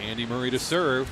Andy Murray to serve.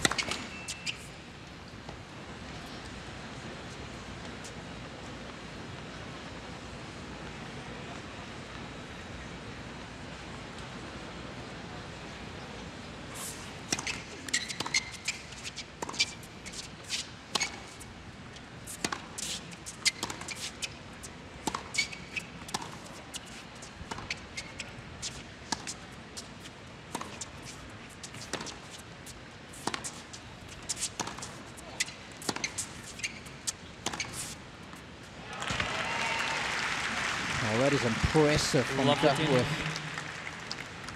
Oh, that is impressive from Duckworth.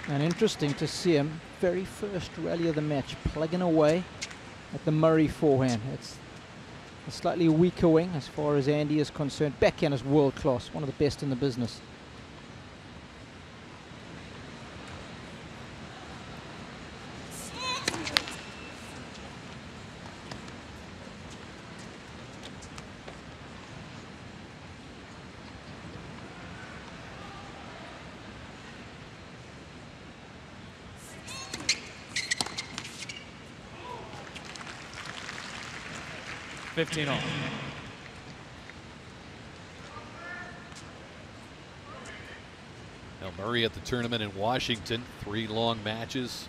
And interesting to see him, very first rally of the match, plugging away at the Murray forehand. It's a slightly weaker wing as far as Andy is concerned. Backhand is world class, one of the best in the business. All. Now Murray at the tournament in Washington, 3 long matches.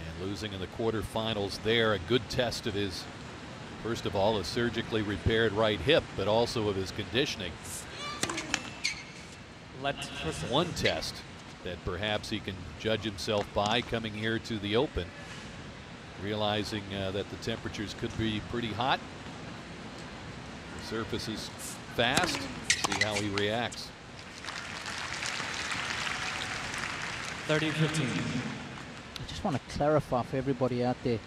And losing in the quarterfinals there, a good test of his, first of all, a surgically repaired right hip, but also of his conditioning. One test that perhaps he can judge himself by coming here to the Open, realizing that the temperatures could be pretty hot. The surface is fast. See how he reacts. 30-15. I just want to clarify for everybody out there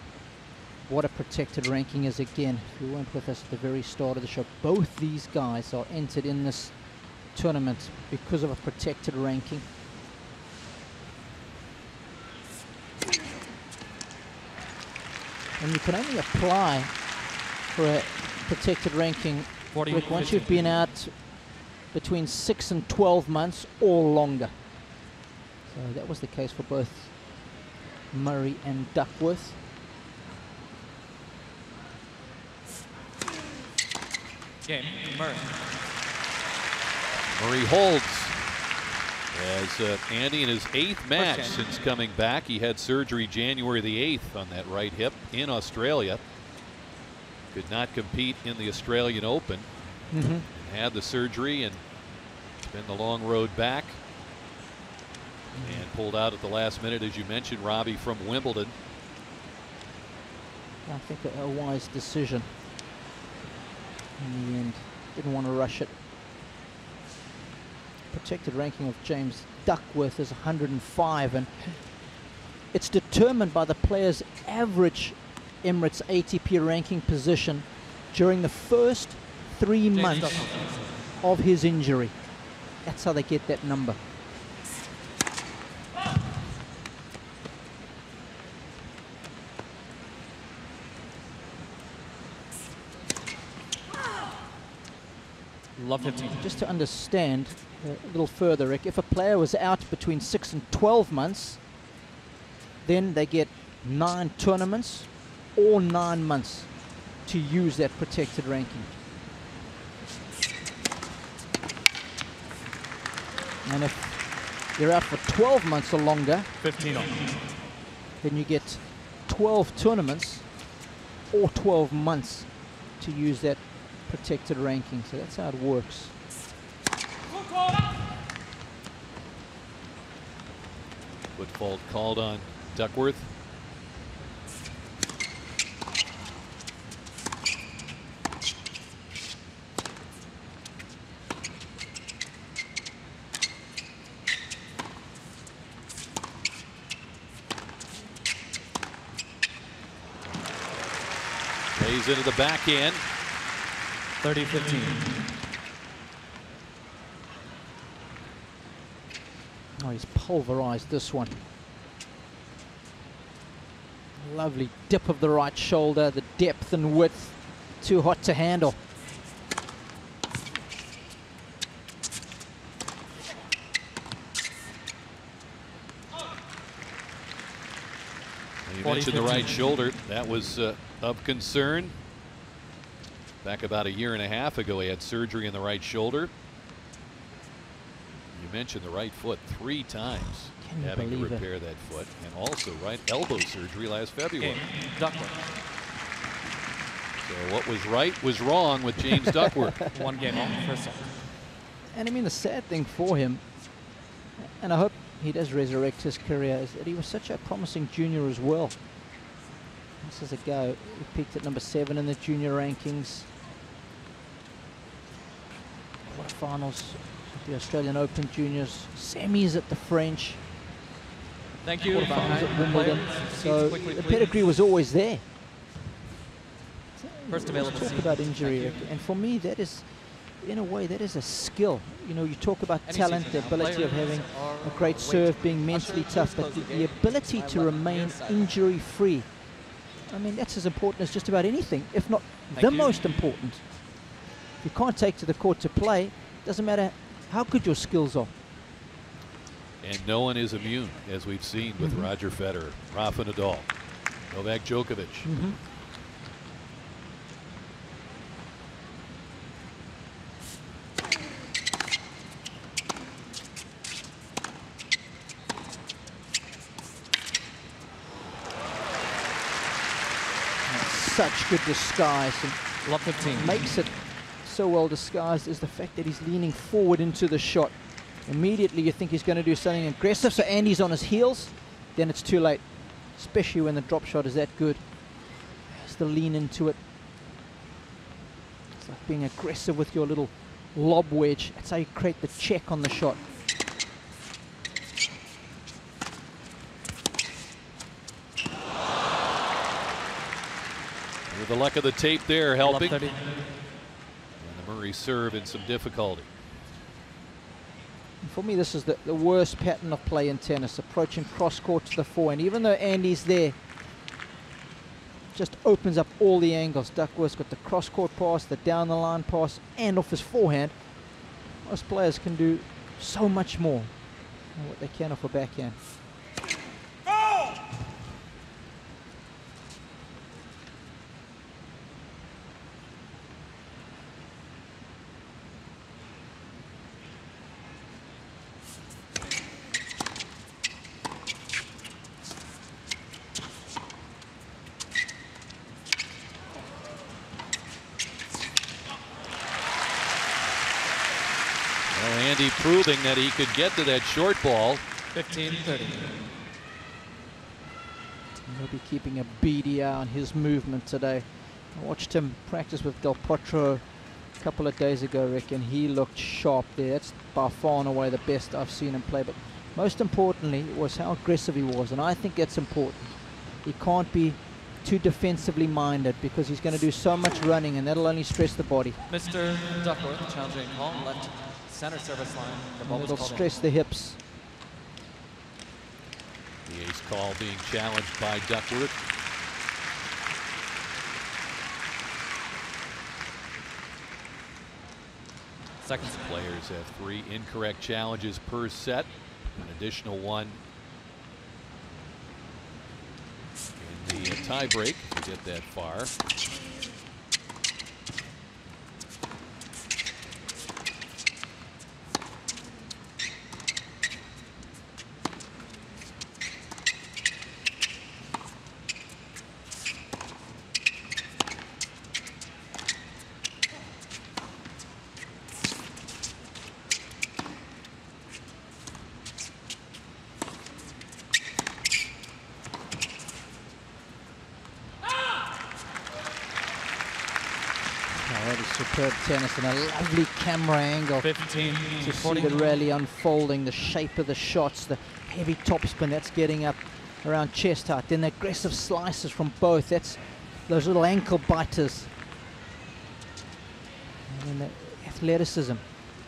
what a protected ranking is again. If you weren't with us at the very start of the show, both these guys are entered in this tournament because of a protected ranking. And you can only apply for a protected ranking once you've been out between 6 and 12 months or longer. So that was the case for both Murray and Duckworth. Game, Murray. Murray holds as Andy in his 8th match since coming back. He had surgery January the 8th on that right hip in Australia. Could not compete in the Australian Open. And had the surgery, and it's been the long road back. And pulled out at the last minute, as you mentioned, Robbie, from Wimbledon. I think a wise decision in the end. Didn't want to rush it. Protected ranking of James Duckworth is 105, and it's determined by the player's average Emirates ATP ranking position during the first 3 months of his injury. That's how they get that number. Love 15. Just to understand a little further, Rick, if a player was out between 6 and 12 months, then they get 9 tournaments or 9 months to use that protected ranking. And if you're out for 12 months or longer, 15 on. then you get 12 tournaments or 12 months to use that protected ranking. So that's how it works. Foot fault called on Duckworth. Plays into the backhand. 30-15. Oh, he's pulverized this one. Lovely dip of the right shoulder, the depth and width, too hot to handle. You mentioned the right shoulder. That was of concern. Back about 1.5 years ago, he had surgery in the right shoulder. You mentioned the right foot 3 times, having to repair that foot, and also right elbow surgery last February. Duckworth. So what was right was wrong with James Duckworth. 1 game off first set. And I mean, the sad thing for him, and I hope he does resurrect his career, is that he was such a promising junior as well. This is a guy who peaked at number 7 in the junior rankings. Quarterfinals at the Australian Open Juniors, semis at the French. Thank you. Quarterfinals at Wimbledon. So the pedigree was always there. First available. Talk about injury, Rick, and for me, that is, in a way, that is a skill. You know, you talk about talent, the ability of having a great serve, being mentally tough, but the ability to remain injury-free. I mean, that's as important as just about anything, if not the most important. If you can't take to the court to play, doesn't matter how good your skills are. And no one is immune, as we've seen with Roger Federer, Rafa Nadal, Novak Djokovic. Such good disguise, and Love 15. makes it so well disguised is the fact that he's leaning forward into the shot. Immediately you think he's going to do something aggressive, so Andy's on his heels, then it's too late, especially when the drop shot is that good. Has to lean into it. It's like being aggressive with your little lob wedge. That's how you create the check on the shot. With the luck of the tape there helping. 30. And the Murray serve in some difficulty. And for me, this is the worst pattern of play in tennis, approaching cross-court to the forehand. Even though Andy's there, just opens up all the angles. Duckworth's got the cross-court pass, the down-the-line pass, and off his forehand. Most players can do so much more than what they can off a backhand. Andy proving that he could get to that short ball. 15-30. He'll be keeping a beady eye on his movement today. I watched him practice with Del Potro a couple of days ago, Rick, and he looked sharp there. That's by far and away the best I've seen him play. But most importantly was how aggressive he was, and I think that's important. He can't be too defensively minded because he's going to do so much running, and that'll only stress the body. Mr. Duckworth challenging call left center service line. The ball It'll was stress the hips. The ace call being challenged by Duckworth. Seconds. Players have 3 incorrect challenges per set. An additional one in the tie break to get that far. Superb tennis and a lovely camera angle 15 to see the rally unfolding, the shape of the shots, the heavy topspin that's getting up around chest height, then the aggressive slices from both. That's those little ankle biters. And then the athleticism. You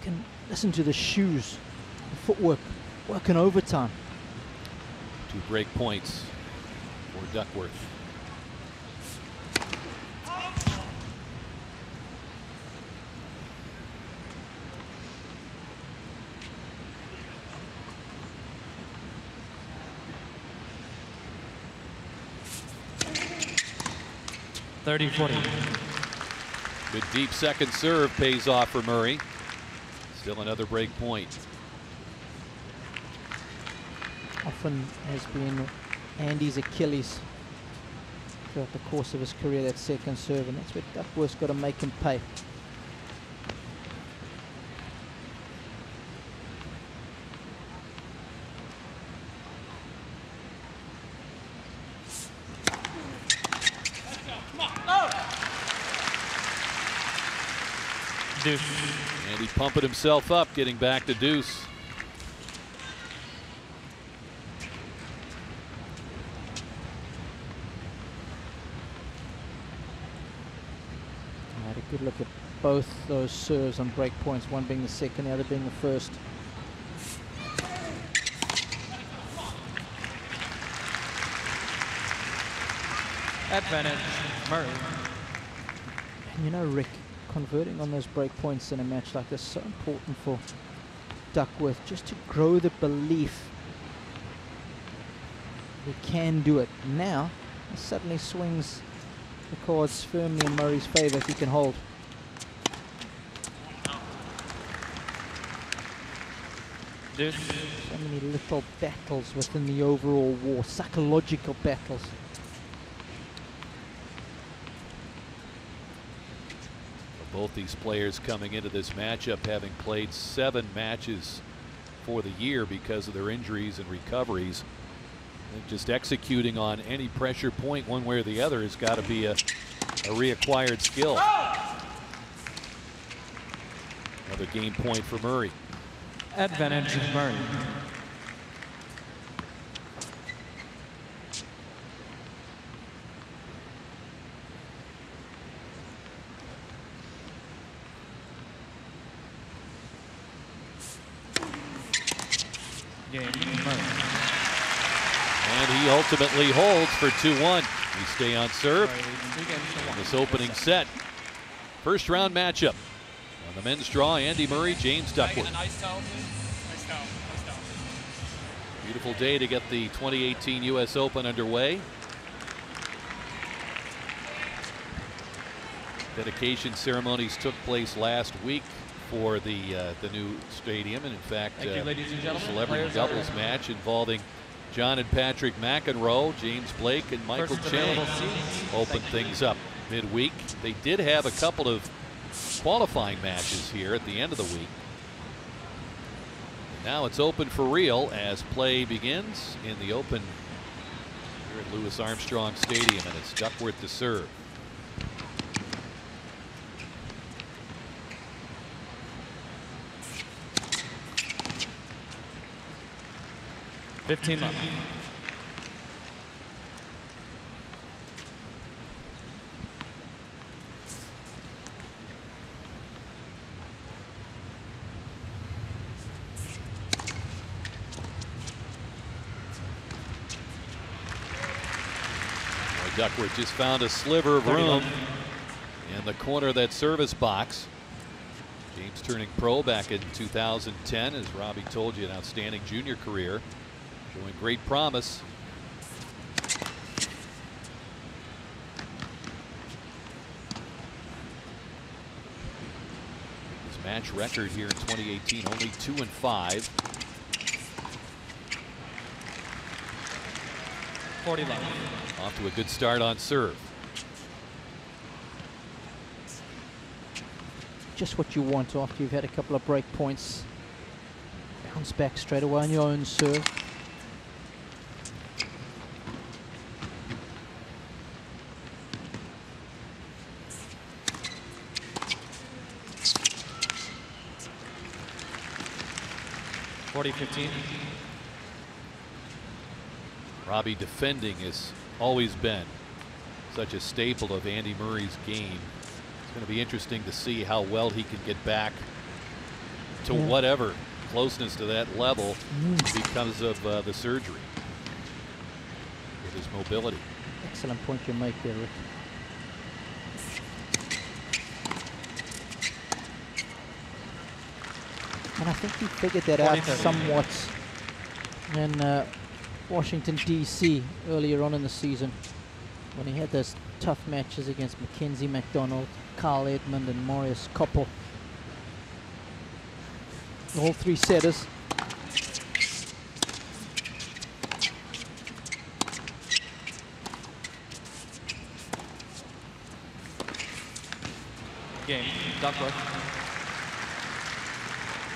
can listen to the shoes, the footwork, working overtime. 2 break points for Duckworth. 30-40. Good deep second serve pays off for Murray. Still another break point. Often has been Andy's Achilles throughout the course of his career, that second serve, and that's where Duckworth's got to make him pay. Deuce. And he pumping himself up, getting back to deuce. Had a good look at both those serves on break points, one being the second, the other being the first. Advantage, Murray. And you know, Rick, converting on those break points in a match like this is so important for Duckworth, just to grow the belief he can do it. Now, it suddenly swings the cards firmly in Murray's favor if he can hold. Deuce. So many little battles within the overall war, psychological battles. Both these players coming into this matchup having played 7 matches for the year because of their injuries and recoveries. And just executing on any pressure point one way or the other has got to be a reacquired skill. Another game point for Murray. Advantage, Murray. Game, Murray. And he ultimately holds for 2-1. We stay on serve in this opening set. First round matchup. On the men's draw, Andy Murray, James Duckworth. Beautiful day to get the 2018 US Open underway. Dedication ceremonies took place last week for the new stadium, and in fact, Thank you, ladies and gentlemen. Celebrity doubles match involving John and Patrick McEnroe, James Blake, and Michael Chang open things up midweek. They did have a couple of qualifying matches here at the end of the week. And now it's open for real as play begins in the Open here at Louis Armstrong Stadium, and it's Duckworth to serve. $15 left. Duckworth just found a sliver of room in the corner of that service box. James turning pro back in 2010, as Robbie told you, an outstanding junior career, showing great promise. His match record here in 2018, only 2-5. 40 left. Off to a good start on serve. Just what you want after you've had a couple of break points. Bounce back straight away on your own serve. $40-15. Robbie defending has always been such a staple of Andy Murray's game. It's going to be interesting to see how well he can get back to whatever closeness to that level because of the surgery with his mobility. Excellent point you make there, Rick. And I think he figured that out somewhat in Washington, D.C. earlier on in the season. when he had those tough matches against Mackenzie McDonald, Carl Edmund and Marius Koppel. All 3 setters. Game, Duckworth.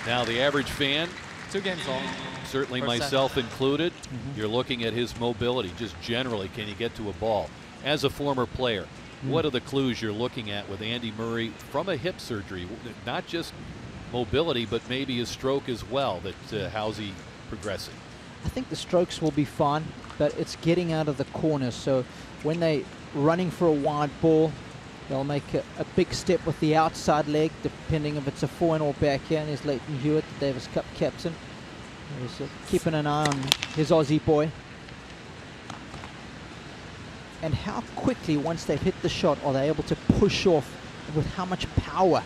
Now the average fan, 2 games long. certainly First set. myself included, you're looking at his mobility, just generally, can he get to a ball? As a former player, what are the clues you're looking at with Andy Murray from a hip surgery? Not just mobility, but maybe his stroke as well, that how's he progressing? I think the strokes will be fine, but it's getting out of the corners. So when they running for a wide ball, they'll make a big step with the outside leg, depending if it's a forehand or backhand. There's Leighton Hewitt, the Davis Cup captain. He's keeping an eye on his Aussie boy. And how quickly, once they've hit the shot, are they able to push off with how much power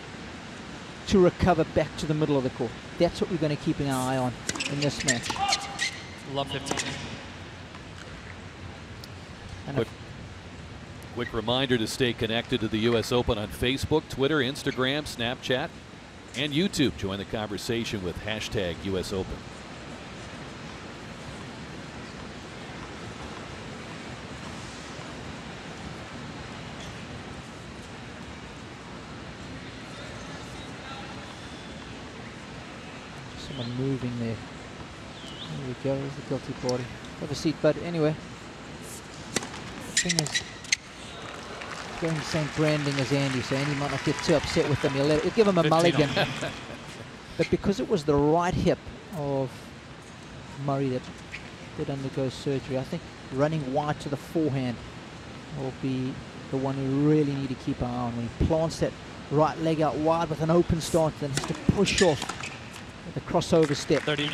to recover back to the middle of the court? That's what we're going to keep an eye on in this match. Love 15. And Quick reminder to stay connected to the U.S. Open on Facebook, Twitter, Instagram, Snapchat, and YouTube. Join the conversation with hashtag US Open. someone moving there. There we go, there's the guilty party. Have a seat, bud. Anyway, the thing is, going the same branding as Andy, so Andy might not get too upset with him. He'll give him a mulligan. But because it was the right hip of Murray that did undergo surgery, I think running wide to the forehand will be the one we really need to keep our eye on. When he plants that right leg out wide with an open stance, then has to push off with a crossover step. 30-15.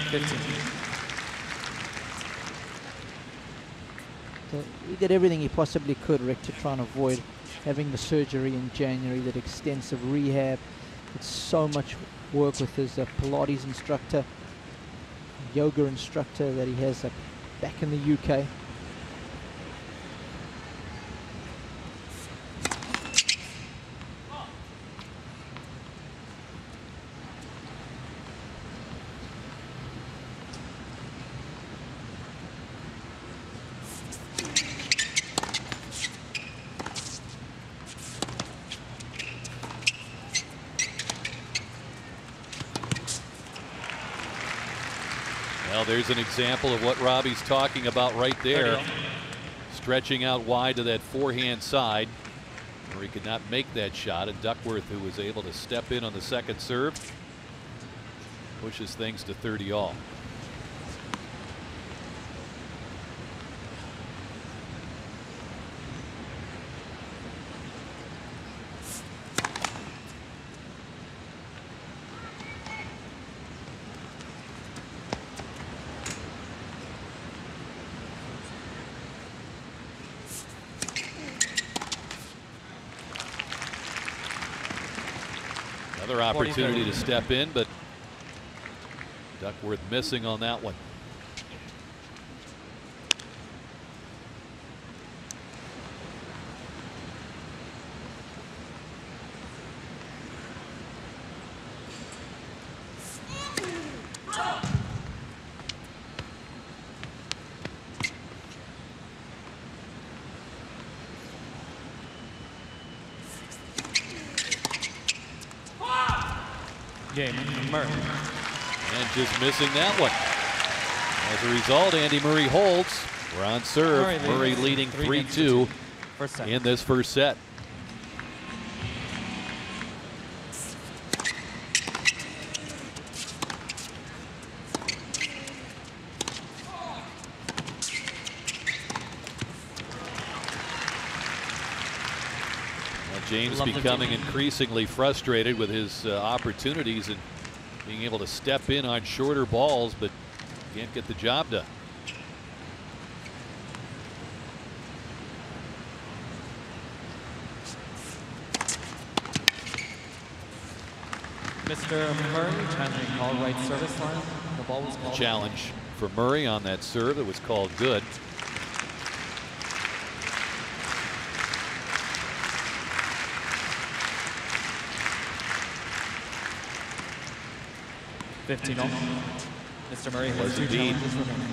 So he did everything he possibly could, Rick, to try and avoid having the surgery in January, that extensive rehab. It's so much work with his Pilates instructor, yoga instructor that he has back in the UK. Well, there's an example of what Robbie's talking about right there. Stretching out wide to that forehand side, where he could not make that shot. And Duckworth, who was able to step in on the second serve, pushes things to 30 all. Another opportunity to step in, but Duckworth missing on that one. Game, Murray. And just missing that one. As a result, Andy Murray holds. We're on serve. Murray leading 3-2 in this first set. James becoming increasingly frustrated with his opportunities and being able to step in on shorter balls, but can't get the job done. Mr. Murray challenging call right service line. The ball was called. Challenge for Murray on that serve that was called good. 15 all. Mr. Murray has Was 2 indeed. challenges remaining.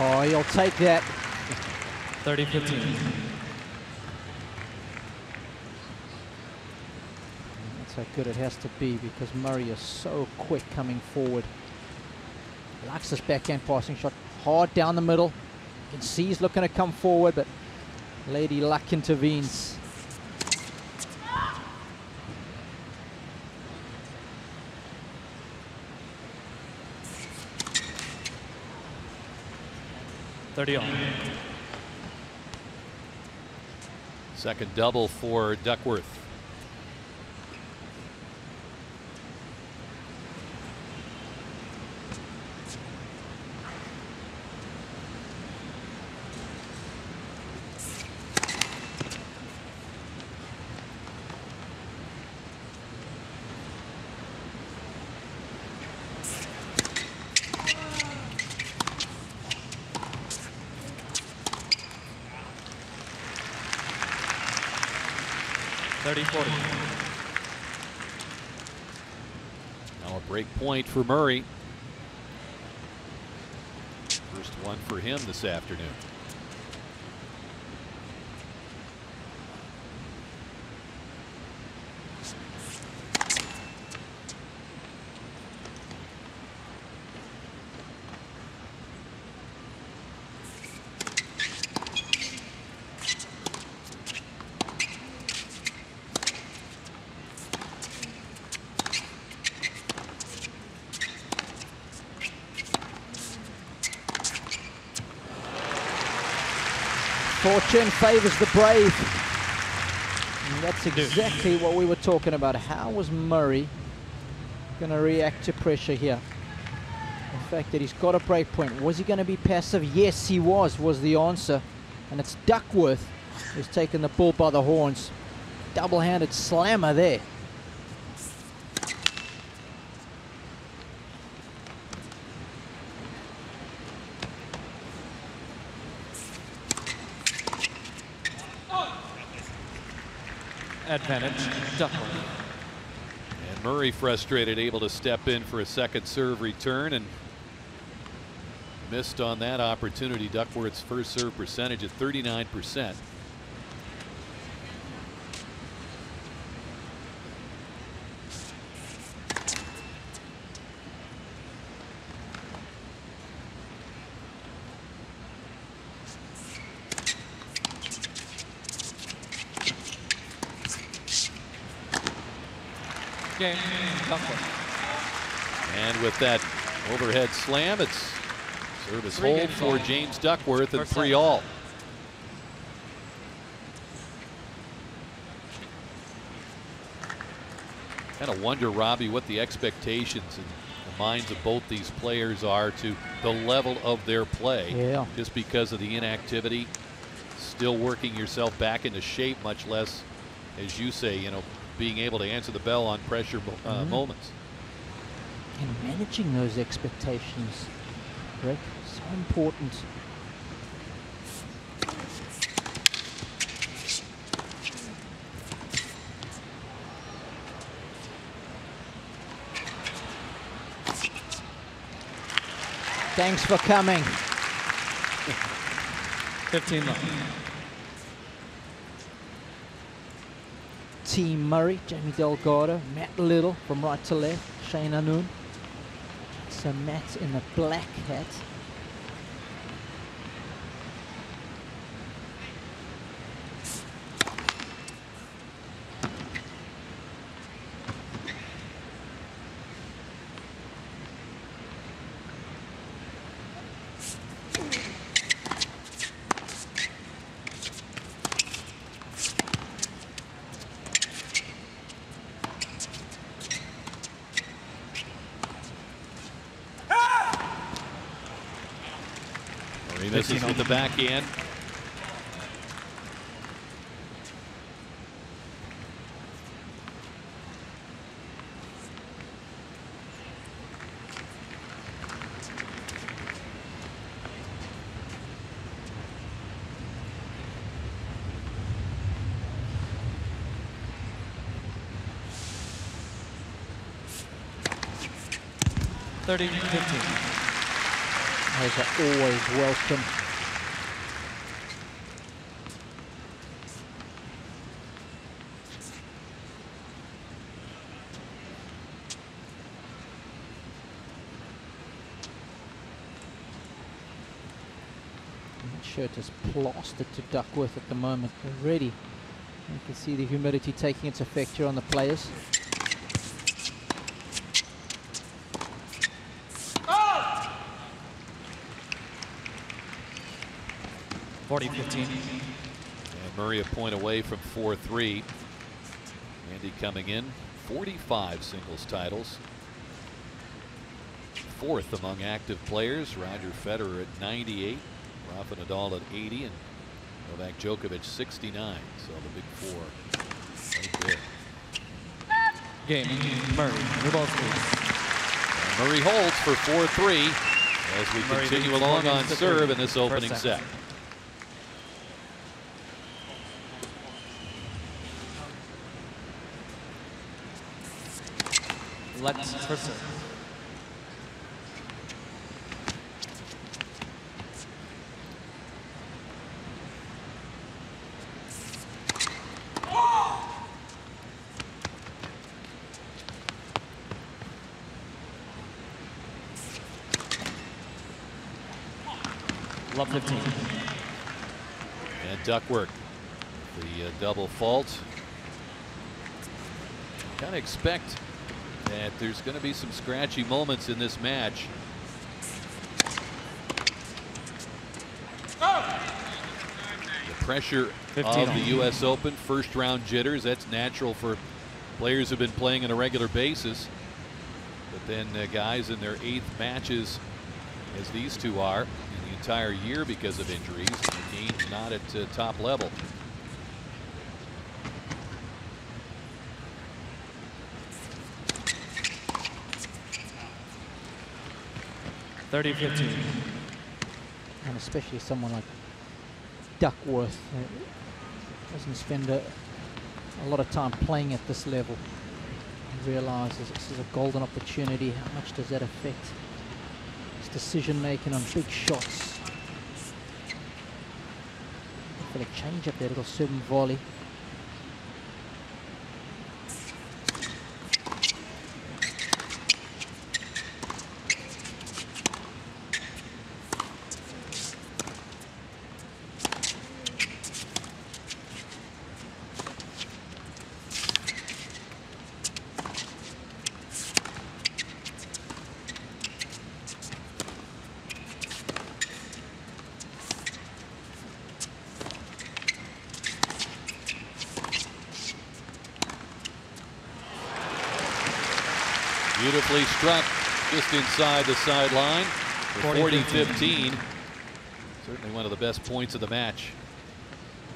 Oh, he'll take that. 30-15. That's how good it has to be because Murray is so quick coming forward. Likes this backhand passing shot. Hard down the middle. You can see he's looking to come forward, but Lady Luck intervenes. Second double for Duckworth. Now a break point for Murray. First one for him this afternoon. Fortune favors the brave. And that's exactly what we were talking about. How was Murray going to react to pressure here? The fact that he's got a break point. Was he going to be passive? Yes, he was the answer. And it's Duckworth who's taken the bull by the horns. Double-handed slammer there. Advantage, Duckworth. And Murray frustrated, able to step in for a second serve return and missed on that opportunity. Duckworth's first serve percentage at 39%. And with that overhead slam, it's service hold for James Duckworth and 3-all. Kind of wonder, Robbie, what the expectations in the minds of both these players are to the level of their play. Yeah. Just because of the inactivity, still working yourself back into shape, much less, as you say, you know, being able to answer the bell on pressure moments. And managing those expectations, Rick, so important. Thanks for coming. 15 love. Team Murray, Jamie Delgado, Matt Little from right to left, Shane Anun. So Matt in the black hat. Misses with the backhand. 30-15. Those are always welcome. That shirt is plastered to Duckworth at the moment already. You can see the humidity taking its effect here on the players. 40-15. And Murray a point away from 4-3. Andy coming in, 45 singles titles. Fourth among active players. Roger Federer at 98. Rafa Nadal at 80. And Novak Djokovic 69. So the big four right there. Game. Murray. Murray holds for 4-3 as we continue along on serve in this opening set. Let's for serve. Love 15. And Duckworth, the double fault. Kind of expect that there's going to be some scratchy moments in this match. The pressure of the U.S. Open, first round jitters, that's natural for players who've been playing on a regular basis. But then guys in their 8th matches, as these two are, in the entire year because of injuries, the game's not at top level. (30-15). And especially someone like Duckworth doesn't spend a lot of time playing at this level. He realizes this is a golden opportunity. How much does that affect his decision making on big shots? For a change up there, little serve and volley. Beautifully struck just inside the sideline for 40-15. Certainly one of the best points of the match.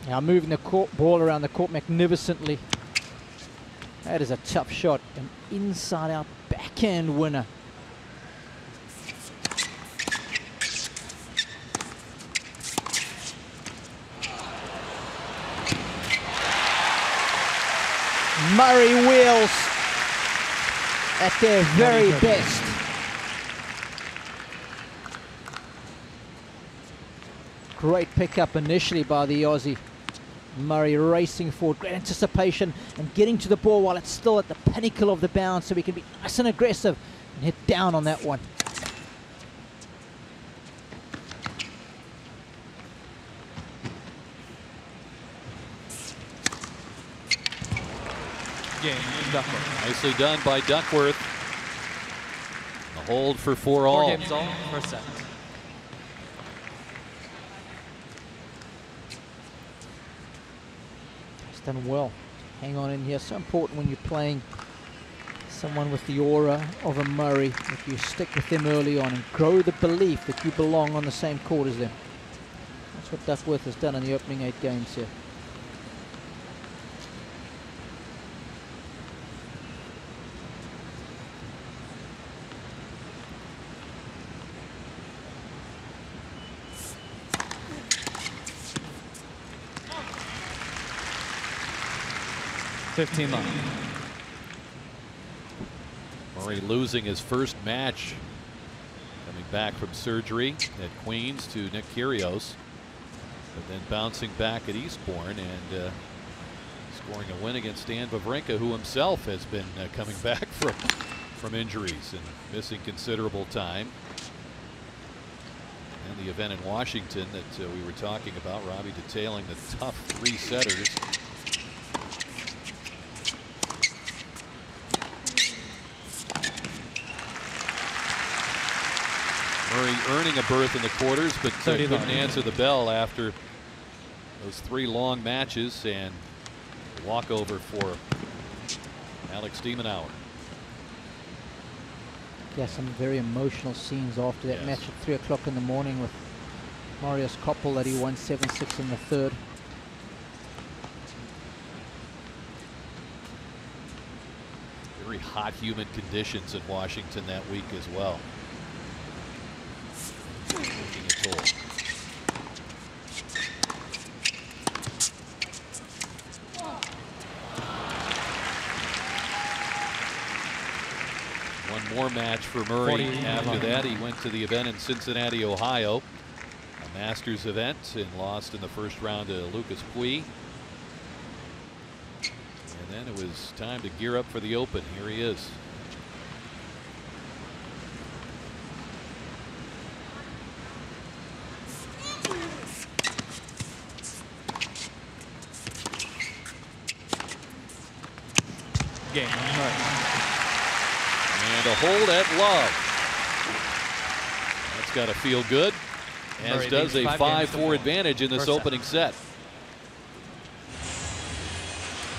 Now moving the ball around the court magnificently. That is a tough shot. An inside-out backhand winner. Murray wheels at their very best. Great pickup initially by the Aussie. Murray racing forward, great anticipation and getting to the ball while it's still at the pinnacle of the bounce so he can be nice and aggressive and hit down on that one. Game. Duckworth. Nicely done by Duckworth. A hold for 4 all. 4 games all, first set. He's done well. Hang on in here. So important when you're playing someone with the aura of a Murray, if you stick with them early on and grow the belief that you belong on the same court as them. That's what Duckworth has done in the opening 8 games here. Murray losing his first match Coming back from surgery at Queens to Nick Kyrgios, but then bouncing back at Eastbourne and scoring a win against Stan Wawrinka, who himself has been coming back from injuries and missing considerable time. And the event in Washington that we were talking about, Robbie detailing the tough three-setters. Murray earning a berth in the quarters, but couldn't answer the bell after those 3 long matches, and a walkover for Alex de Minaur. Yeah, some very emotional scenes after that match at 3 o'clock in the morning with Marius Koppel that he won 7-6 in the third. Very hot, humid conditions in Washington that week as well. Taking a toll. One more match for Murray. After that, he went to the event in Cincinnati, Ohio, a Masters event, and lost in the first round to Lucas Pouille. And then it was time to gear up for the Open. Here he is. Game. And a hold at love. That's got to feel good, as Murray does a 5-4 advantage in this opening set.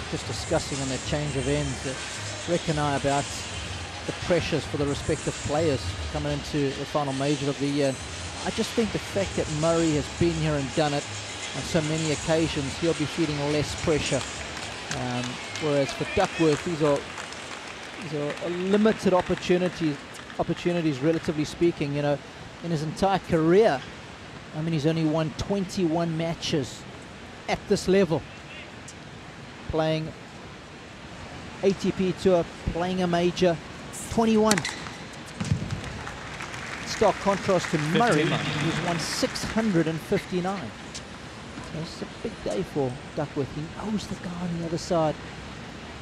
Just discussing on that change of ends, Rick and I, about the pressures for the respective players coming into the final major of the year. I just think the fact that Murray has been here and done it on so many occasions, he'll be feeling less pressure. Whereas for Duckworth, these are limited opportunities, relatively speaking. You know, in his entire career, I mean, he's only won 21 matches at this level, playing ATP Tour, playing a major. 21. Stark contrast to Murray, who's won 659. So it's a big day for Duckworth. He knows the guy on the other side.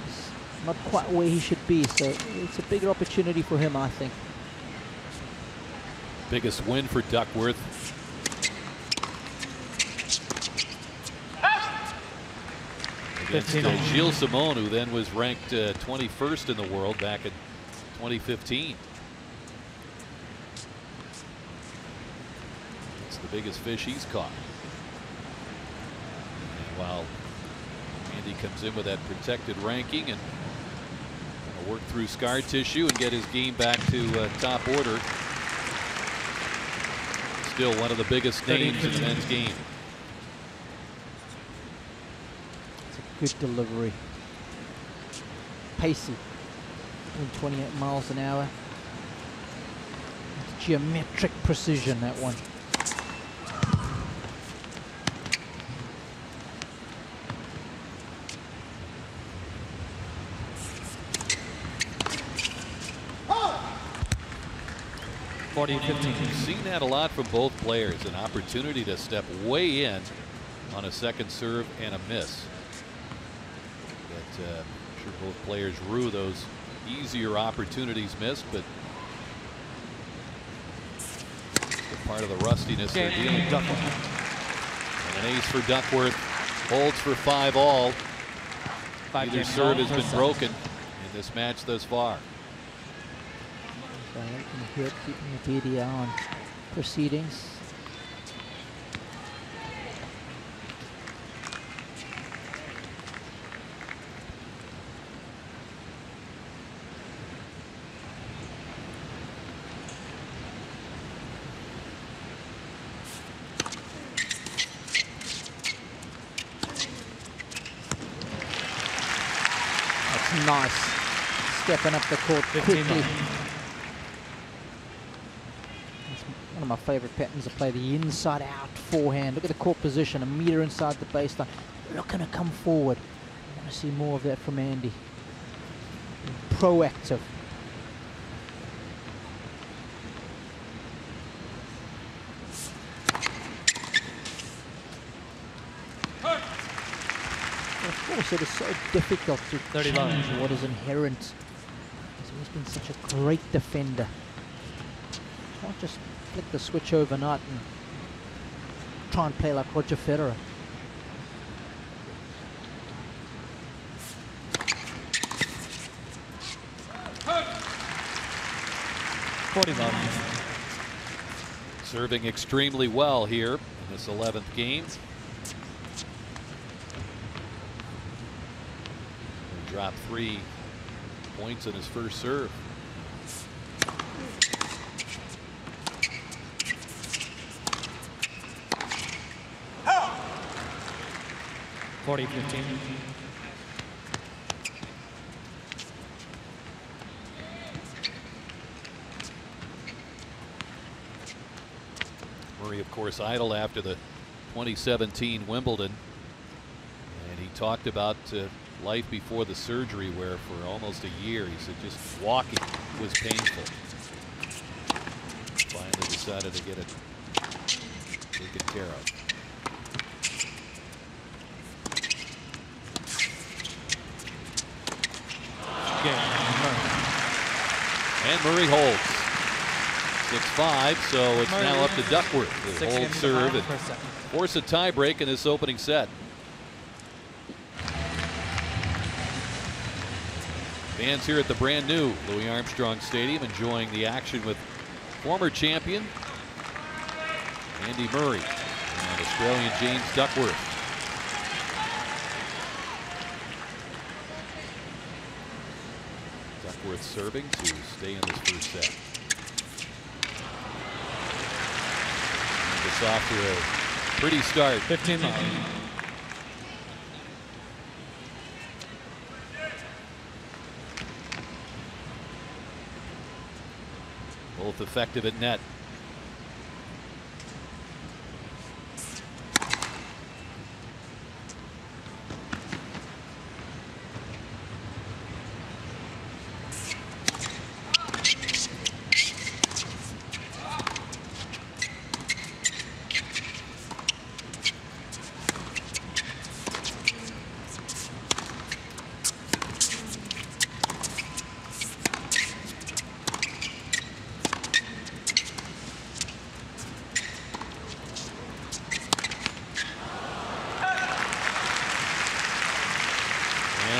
He's not quite where he should be, so it's a bigger opportunity for him, I think. Biggest win for Duckworth. Against Gilles Simon, who then was ranked 21st in the world back in 2015. It's the biggest fish he's caught. And while Andy comes in with that protected ranking and work through scar tissue and get his game back to top order, still one of the biggest names in the men's game. It's a good delivery. Pacey, 28 miles an hour. It's geometric precision, that one. You've seen that a lot from both players, an opportunity to step way in on a second serve and a miss. But I'm sure both players rue those easier opportunities missed, but it's part of the rustiness they're dealing with. And an ace for Duckworth, holds for 5-all. Neither serve has been broken in this match thus far. Here, keeping the BDR on proceedings. That's nice. Stepping up the court quickly. One of my favorite patterns to play, the inside out forehand. Look at the court position, a meter inside the baseline. Looking to come forward. I want to see more of that from Andy. Proactive. always said it's so difficult to 30 change what is inherent. He's always been such a great defender. Can't just flick the switch overnight and try and play like Roger Federer. Serving extremely well here in this 11th game. He dropped 3 points in his first serve. (40-15). Murray, of course, idle after the 2017 Wimbledon. And he talked about life before the surgery, where for almost a year he said just walking was painful. Finally decided to get it taken care of. And Murray holds 6-5, so it's Murray now up to Duckworth to hold serve and force a tiebreak in this opening set. Fans here at the brand new Louis Armstrong Stadium enjoying the action with former champion Andy Murray and Australian James Duckworth. Duckworth serving to stay in this first set. And it's off to a pretty start. 15-9. Both effective at net.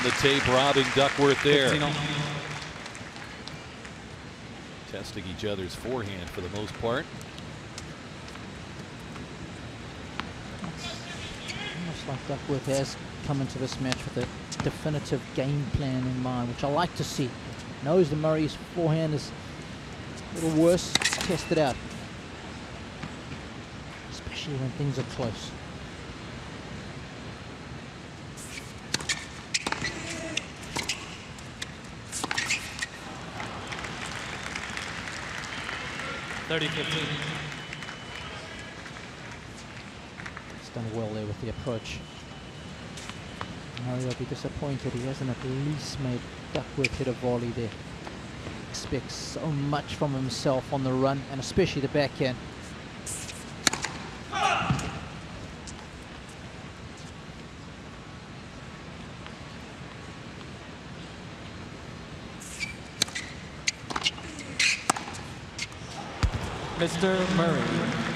The tape robbing Duckworth there. Testing each other's forehand for the most part. Almost like Duckworth has come into this match with a definitive game plan in mind, which I like to see. Knows the Murray's forehand is a little worse. Test it out, especially when things are close. (30-15). He's done well there with the approach. Murray will be disappointed he hasn't at least made Duckworth hit a volley there. Expects so much from himself on the run, and especially the backhand. Mr. Murray,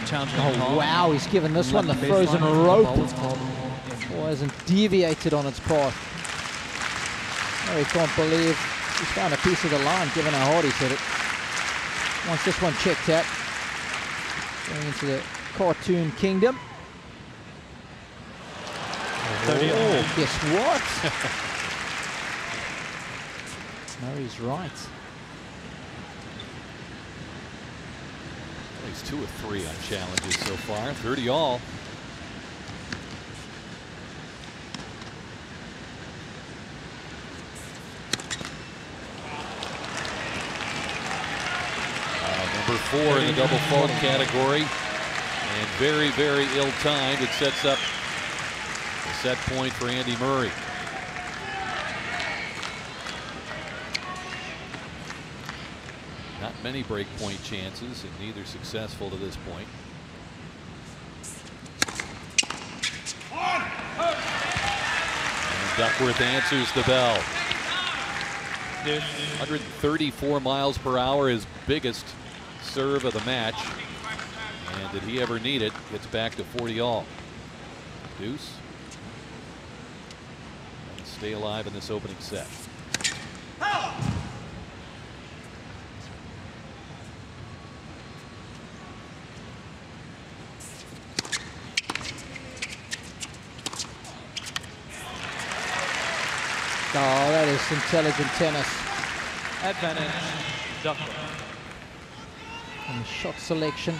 challenging. Oh wow, he's given this one the frozen rope. Or hasn't deviated on its path. Murray can't believe he's found a piece of the line given how hard he's hit it. Wants this one checked out. Going into the cartoon kingdom. Oh, guess what? Murray's right. He's 2 of 3 on challenges so far. 30 all. Number 4 in the double fault category, and very, very ill-timed. It sets up a set point for Andy Murray. Not many break point chances, and neither successful to this point. And Duckworth answers the bell. 134 miles per hour, his biggest serve of the match. And did he ever need it? Gets back to 40 all. Deuce. And stay alive in this opening set. Oh, that is intelligent tennis. Advantage, Duckworth. And shot selection,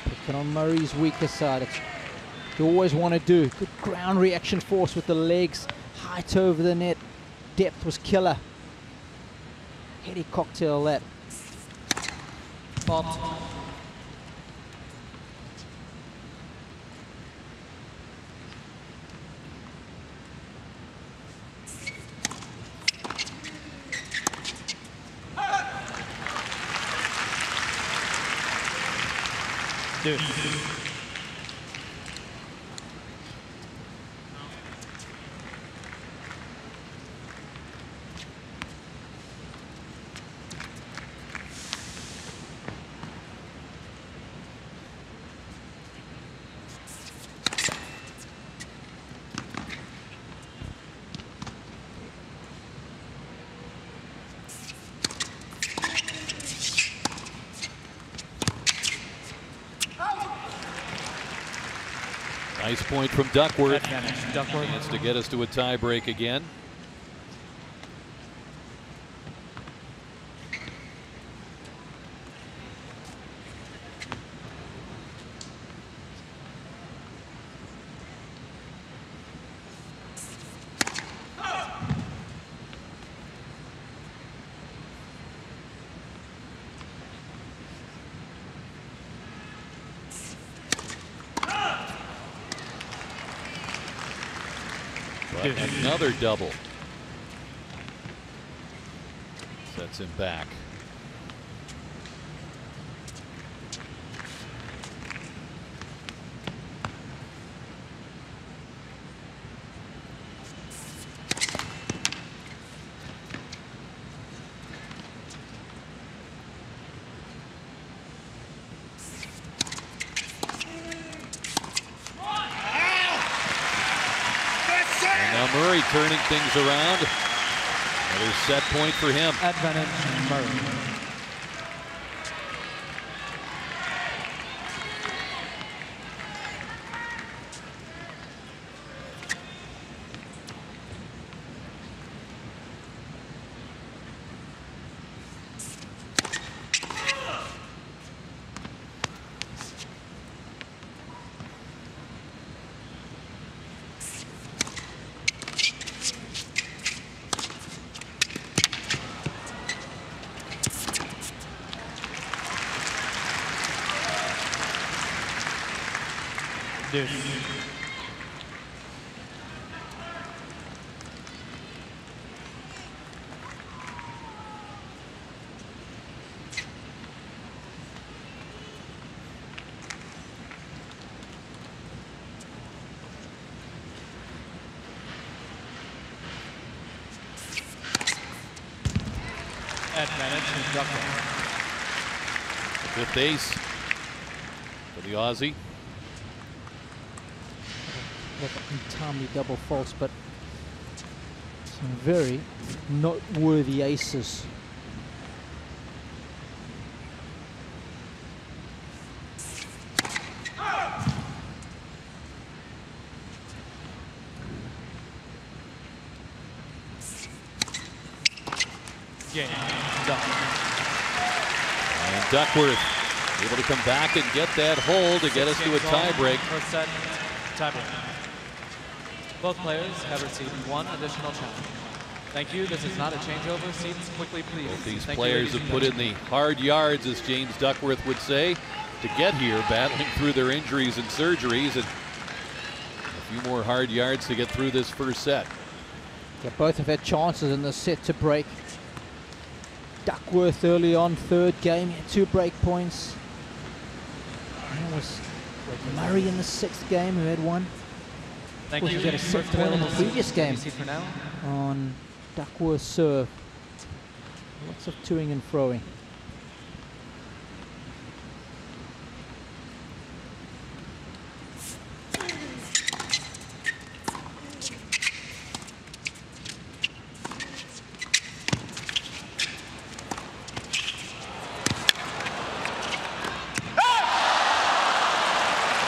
picking on Murray's weaker side. It's what you always want to do. Good ground reaction force with the legs, height over the net. Depth was killer. Heady cocktail that. Fault. Deuce. Nice point from Duckworth. Duckworth. Chance to get us to a tie break again. But another double sets him back. Murray turning things around. Another set point for him. Advantage, Murray. Deuce. Advantage is Duckworth. Fifth ace for the Aussie. Untimely double faults, but some very noteworthy aces. Game done. And Duckworth able to come back and get that hole to get us to a tiebreak. First set, tiebreak. Both players have received one additional challenge. Thank you. This is not a changeover. Seats quickly, please. Both these players have put in the hard yards, as James Duckworth would say, to get here, battling through their injuries and surgeries, and a few more hard yards to get through this first set. Yeah, both have had chances in this set to break. Duckworth early on, third game, he had 2 break points. And it was Murray in the 6th game who had 1. Thank Well, you. he had a set point in the previous game For now. on Duckworth serve. Lots of toing and froing.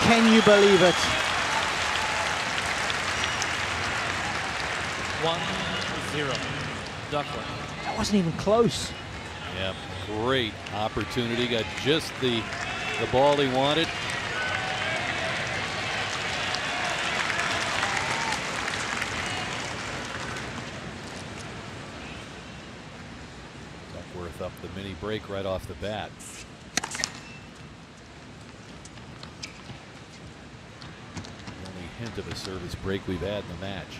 Can you believe it? 1-0. Duckworth. That wasn't even close. Yeah, great opportunity. Got just the ball he wanted. Duckworth up the mini break right off the bat. The only hint of a service break we've had in the match.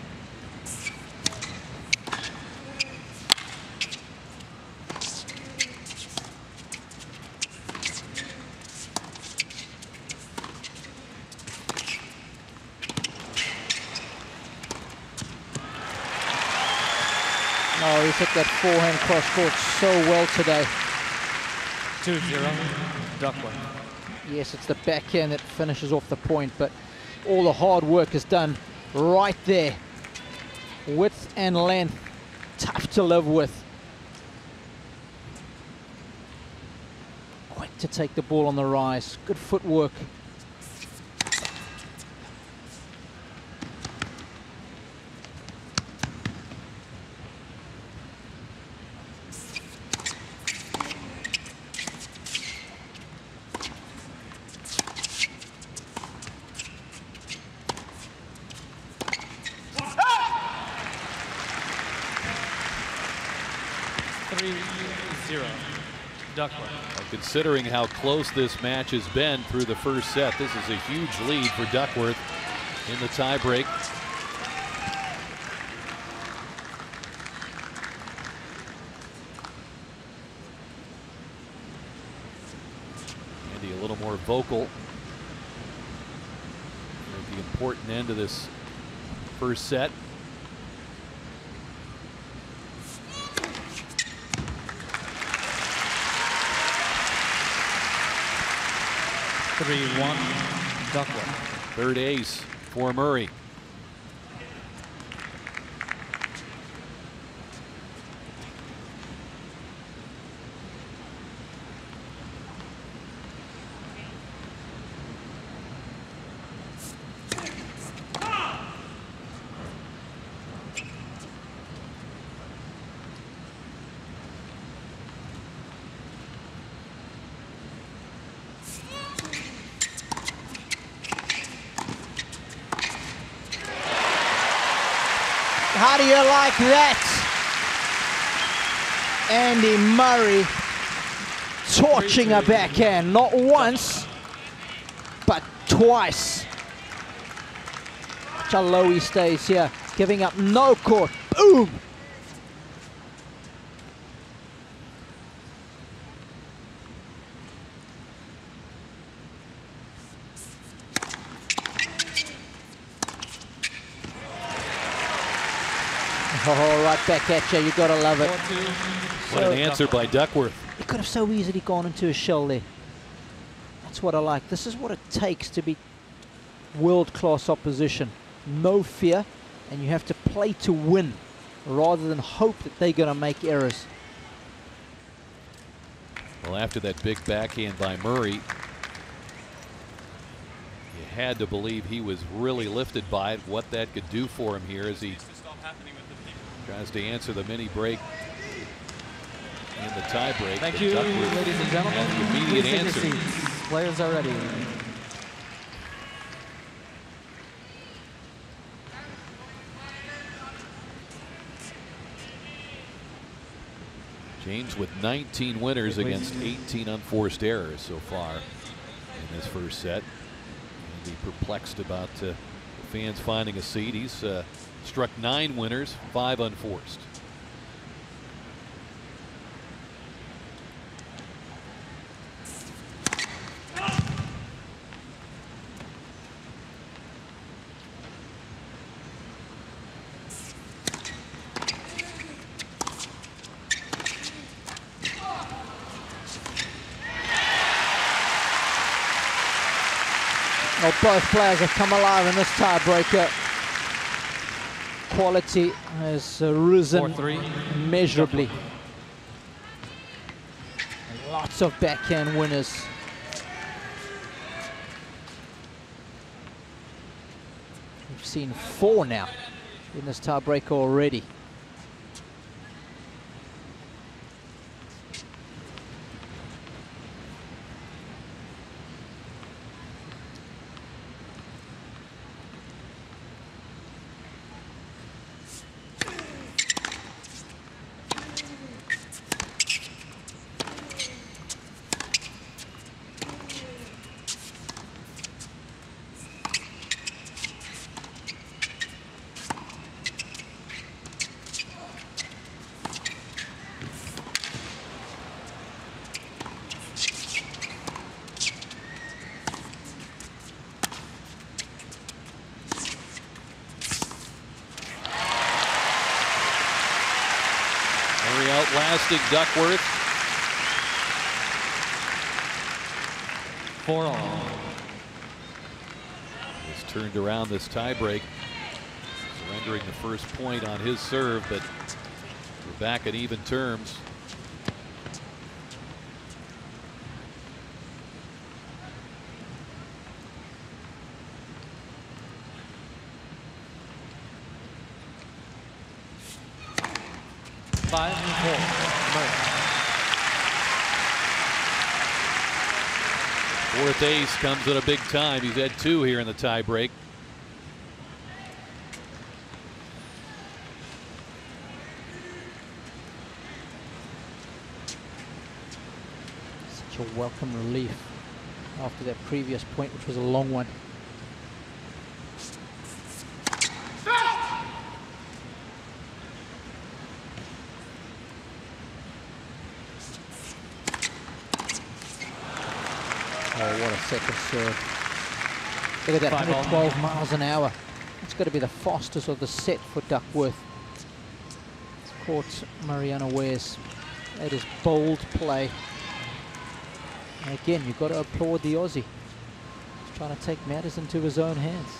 Oh, he's hit that forehand cross court so well today. 2-0. Duckworth. Yes, it's the backhand that finishes off the point, but all the hard work is done right there. Width and length, tough to live with. Quick to take the ball on the rise. Good footwork. Duckworth. Well, considering how close this match has been through the first set, this is a huge lead for Duckworth in the tiebreak. Andy a little more vocal at the important end of this first set. Duckworth. Third ace for Murray. How do you like that? Andy Murray torching a backhand, not once, but twice. Watch how low he stays here, giving up no court. Boom! Oh, right back at you. You gotta love it. What an answer by Duckworth. He could have so easily gone into a shell there. That's what I like. This is what it takes to be world-class opposition. No fear, and you have to play to win rather than hope that they're gonna make errors. Well, after that big backhand by Murray, you had to believe he was really lifted by it, what that could do for him here as he tries to answer the mini break in the tie break. Thank you, ladies and gentlemen. The immediate answer. Players are ready. James with 19 winners against 18 unforced errors so far in this first set. And be perplexed about the fans finding a seat. He's struck 9 winners, 5 unforced. Well, both players have come alive in this tiebreaker. Quality has risen immeasurably. And lots of backhand winners. We've seen 4 now in this tiebreaker already. Outlasting Duckworth. 4-all. He's turned around this tiebreak, surrendering the first point on his serve, but we're back at even terms. Fourth ace comes at a big time. He's had 2 here in the tiebreak. Such a welcome relief after that previous point, which was a long one. Oh, what a second serve. Look at that, 112 miles an hour. It's got to be the fastest of the set for Duckworth. It's caught Murray unawares. That is bold play. And again, you've got to applaud the Aussie. He's trying to take matters into his own hands.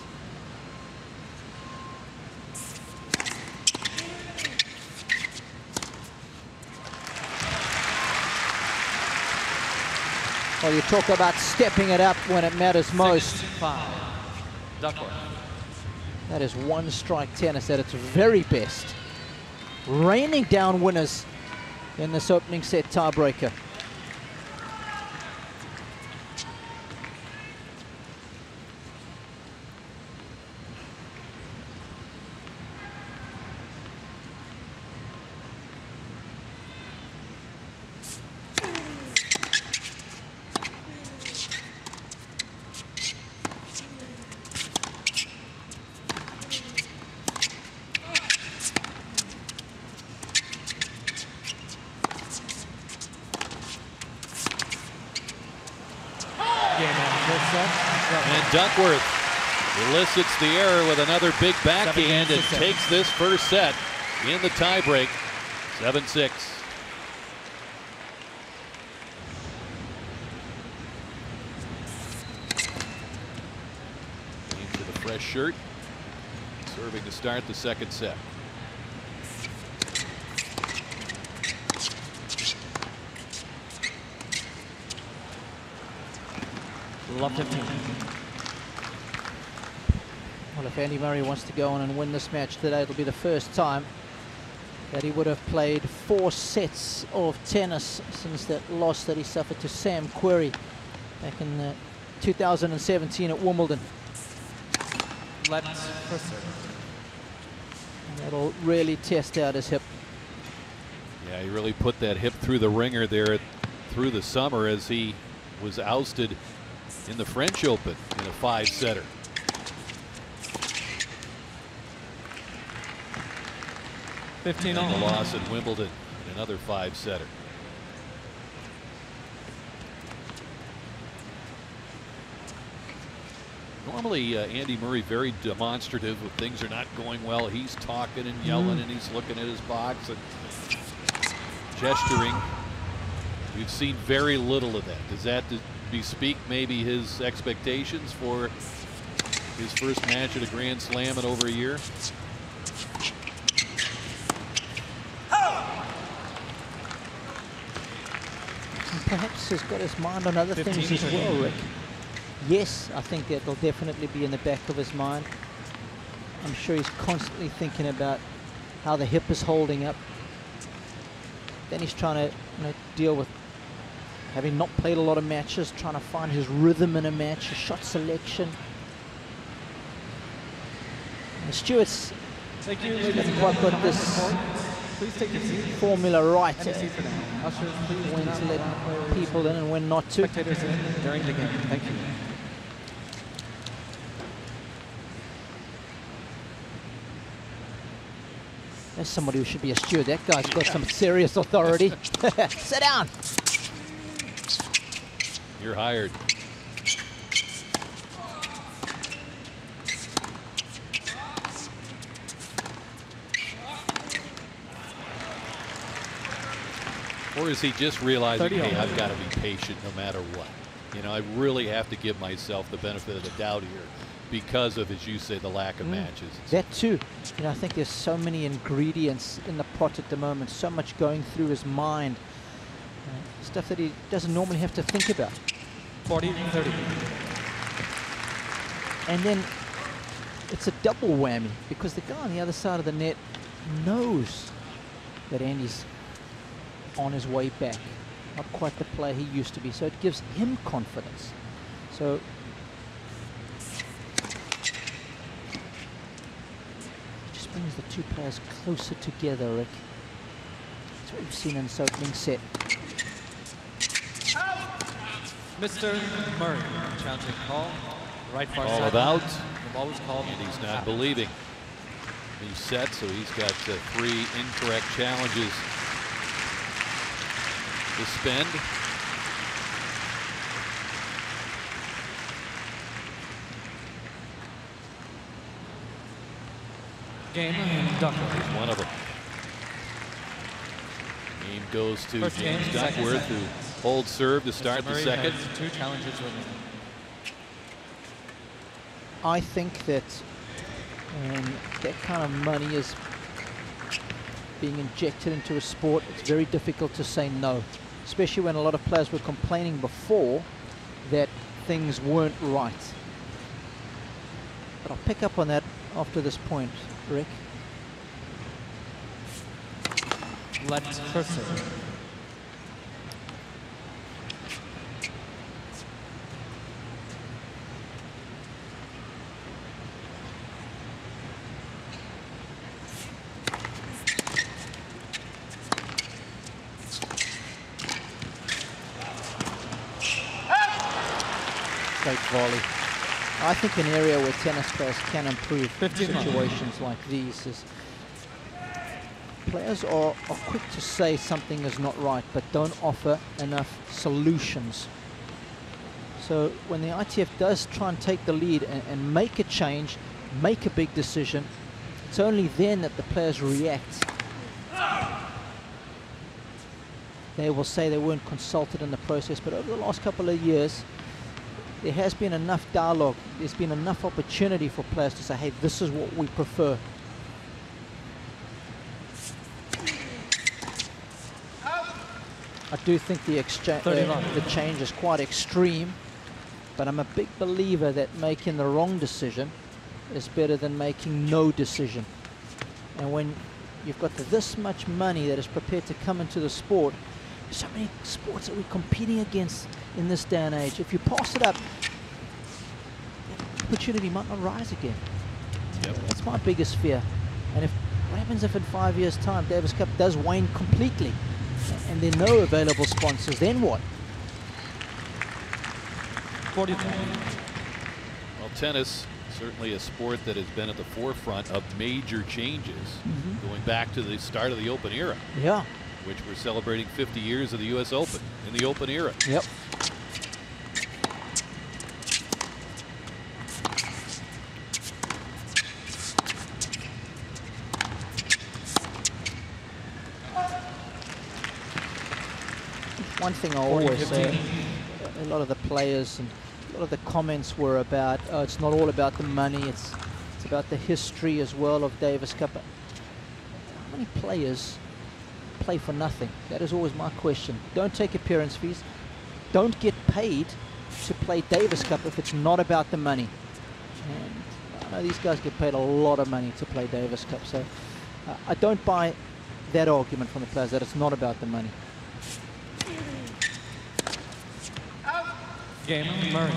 Well, you talk about stepping it up when it matters most. 6-5. Duckworth. That is one-strike tennis at its very best. Raining down winners in this opening set tiebreaker. And Duckworth elicits the error with another big backhand and takes this first set in the tiebreak, 7-6. Into the fresh shirt, serving to start the second set. Love 15. Well, if Andy Murray wants to go on and win this match today, it'll be the first time that he would have played 4 sets of tennis since that loss that he suffered to Sam Querrey back in 2017 at Wimbledon. Left first serve. And that'll really test out his hip. Yeah, he really put that hip through the ringer there through the summer as he was ousted in the French Open in a 5-setter. And the loss at Wimbledon in another 5-setter. Normally, Andy Murray very demonstrative when things are not going well. He's talking and yelling and he's looking at his box and gesturing. We've seen very little of that. Does that bespeak maybe his expectations for his first match at a Grand Slam in over a year? Perhaps he's got his mind on other things as well, Rick. Yes, I think that'll definitely be in the back of his mind. I'm sure he's constantly thinking about how the hip is holding up. Then he's trying to deal with having not played a lot of matches, trying to find his rhythm in a match, his shot selection. And Stuart's hasn't quite got this formula right. When to let people in and when not to. Spectators in during the game. Thank you. There's somebody who should be a steward. That guy's got some serious authority. Sit down. You're hired. Or is he just realizing, hey, I've got to be patient no matter what? You know, I really have to give myself the benefit of the doubt here because of, as you say, the lack of matches. That too. You know, I think there's so many ingredients in the pot at the moment, so much going through his mind. Stuff that he doesn't normally have to think about. 40-30. And then it's a double whammy because the guy on the other side of the net knows that Andy's on his way back, not quite the player he used to be, so it gives him confidence. So it just brings the two players closer together, Rick. That's what we've seen in this opening set. Mr. Murray, challenging call, right far All side. about. The ball was called. And he's not believing. He's set, so he's got 3 incorrect challenges to spend. Game, Duckworth. Here's one of them. Game goes to First James game, Duckworth, who holds serve to start the second. Has 2 challenges remaining. I think that that kind of money is being injected into a sport. It's very difficult to say no, especially when a lot of players were complaining before that things weren't right. But I'll pick up on that after this point, Rick. Let's first serve. Great volley. I think an area where tennis players can improve situations like these is players are quick to say something is not right, but don't offer enough solutions. So when the ITF does try and take the lead and make a change, make a big decision, it's only then that the players react. They will say they weren't consulted in the process, but over the last couple of years, there has been enough dialogue, there's been enough opportunity for players to say, hey, this is what we prefer. I do think the change is quite extreme, but I'm a big believer that making the wrong decision is better than making no decision. And when you've got this much money that is prepared to come into the sport, so many sports that we're competing against in this day and age. If you pass it up, the opportunity might not rise again. Yep. That's my biggest fear. And what happens if in 5 years' time Davis Cup does wane completely and there are no available sponsors? Then what? 45. Well, tennis, certainly a sport that has been at the forefront of major changes, going back to the start of the Open era. Yeah. Which we're celebrating 50 years of the U.S. Open in the Open era. Yep. One thing I always say, lot of the players and a lot of the comments were about, oh, it's not all about the money, it's about the history as well of Davis Cup. How many players play for nothing? That is always my question. Don't take appearance fees. Don't get paid to play Davis Cup if it's not about the money. And I know these guys get paid a lot of money to play Davis Cup, so I don't buy that argument from the players that it's not about the money. Game, Murray.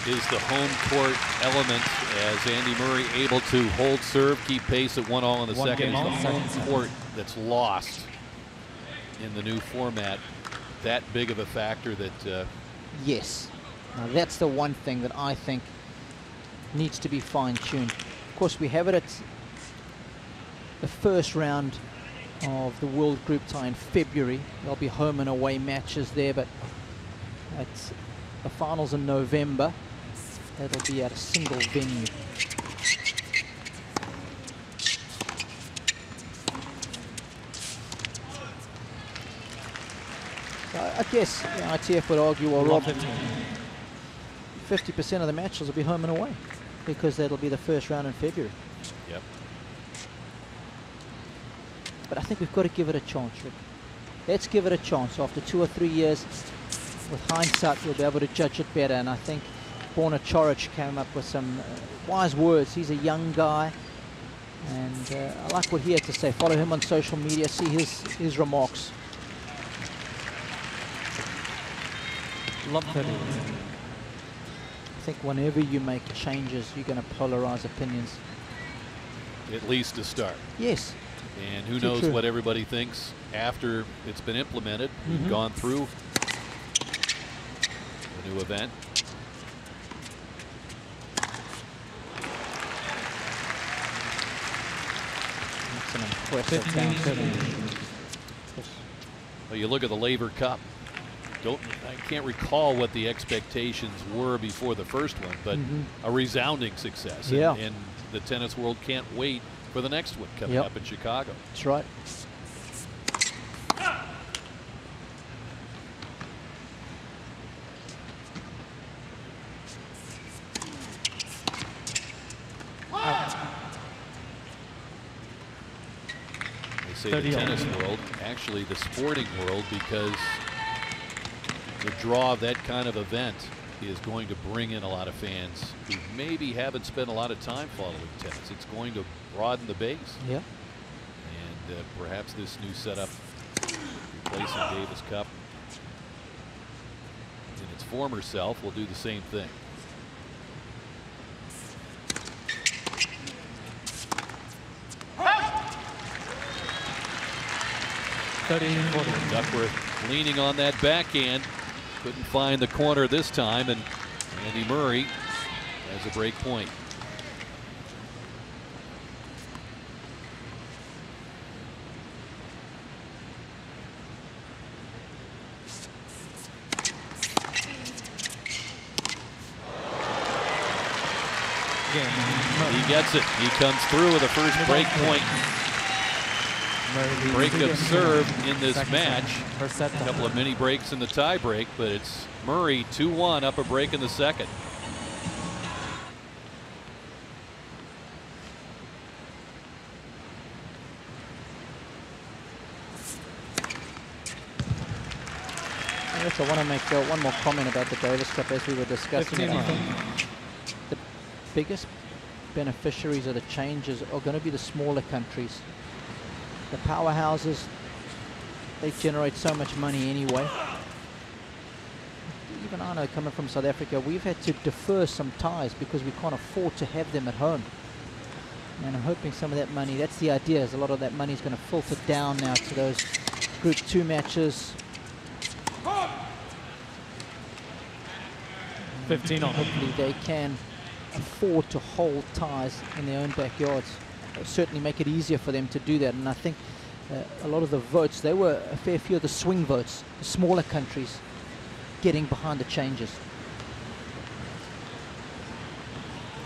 Is the home court element as Andy Murray able to hold serve, keep pace at 1-all in the second. Is the home court that's lost in the new format that big of a factor that... Yes. Now that's the one thing that I think needs to be fine-tuned. Of course, we have it at the first round of the World Group Tie in February. There'll be home and away matches there, but it's the finals in November. That'll be at a single venue. So I guess ITF would argue, well, Rob, 50% of the matches will be home and away because that'll be the first round in February. Yep. But I think we've got to give it a chance, Rick. Let's give it a chance. After 2 or 3 years, with hindsight, we'll be able to judge it better. And I think Borna Choric came up with some wise words. He's a young guy, and I like what he had to say. Follow him on social media, see his remarks. Love I think whenever you make changes, you're going to polarize opinions. At least to start. Yes. And who knows what everybody thinks after it's been implemented. We've gone through the new event. That's an impressive bounce. Well, you look at the Laver Cup. I can't recall what the expectations were before the first one, but a resounding success. Yeah. And the tennis world can't wait for the next one coming up in Chicago. That's right. They say the tennis world, actually the sporting world, because the draw of that kind of event is going to bring in a lot of fans who maybe haven't spent a lot of time following tennis. It's going to broaden the base. Yeah. And perhaps this new setup, replacing Davis Cup in its former self, will do the same thing. Duckworth leaning on that backhand. Couldn't find the corner this time, and Andy Murray has a break point. He gets it. He comes through with a first break point. Break of serve in this match. A couple of mini breaks in the tie break, but it's Murray 2-1 up a break in the second. I want to make one more comment about the Davis Cup as we were discussing it. I think the biggest beneficiaries of the changes are going to be the smaller countries. The powerhouses, they generate so much money anyway. Even I know, coming from South Africa, we've had to defer some ties because we can't afford to have them at home. And I'm hoping some of that money, that's the idea, is a lot of that money is going to filter down now to those Group 2 matches. 15 on. Hopefully they can afford to hold ties in their own backyards. It'll certainly make it easier for them to do that. And I think a lot of the votes, they were a fair few of the swing votes, the smaller countries getting behind the changes.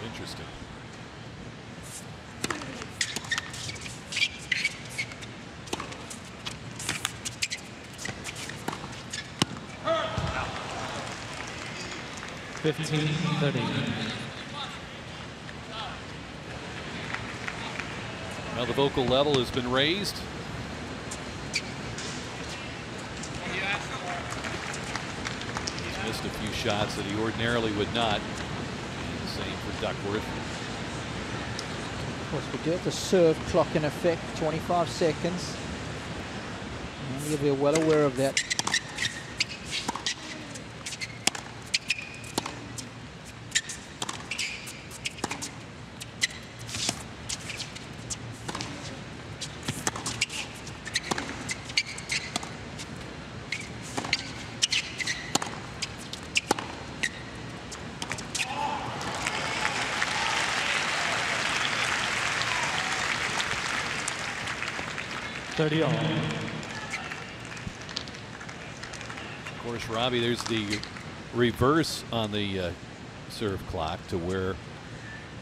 Interesting. 15-30. Now the vocal level has been raised. He's missed a few shots that he ordinarily would not. And the same for Duckworth. Of course, we do have the serve clock in effect, 25 seconds. And you'll be well aware of that. Of course, Robbie, there's the reverse on the serve clock to where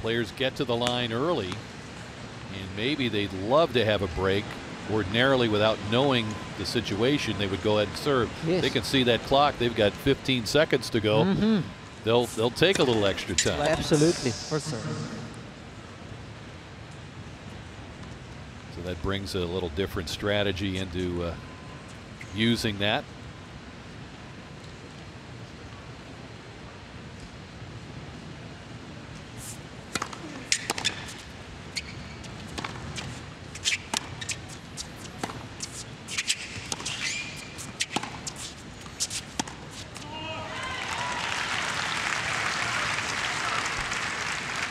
players get to the line early, and maybe they'd love to have a break. Ordinarily, without knowing the situation, they would go ahead and serve. Yes. They can see that clock. They've got 15 seconds to go. Mm-hmm. They'll take a little extra time. Absolutely. For serve. So that brings a little different strategy into using that.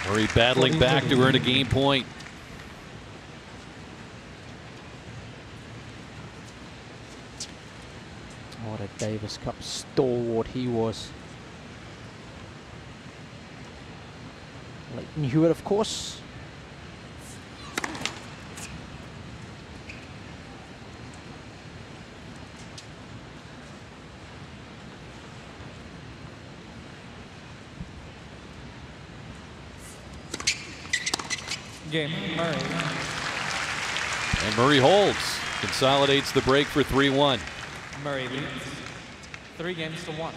Murray battling back to earn a game point. What a Davis Cup stalwart he was. Leighton Hewitt, of course. Game, Murray. And Murray holds. Consolidates the break for 3-1. Murray leads 3-1.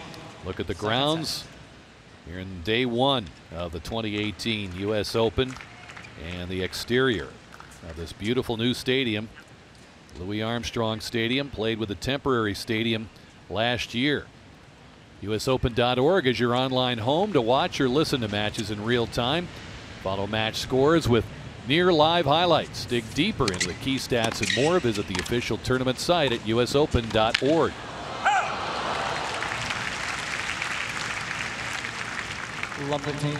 Look at the grounds here in day one of the 2018 U.S. Open and the exterior of this beautiful new stadium. Louis Armstrong Stadium, played with a temporary stadium last year. USOpen.org is your online home to watch or listen to matches in real time. Follow match scores with near live highlights. Dig deeper into the key stats and more. Visit the official tournament site at USOpen.org. Love the team.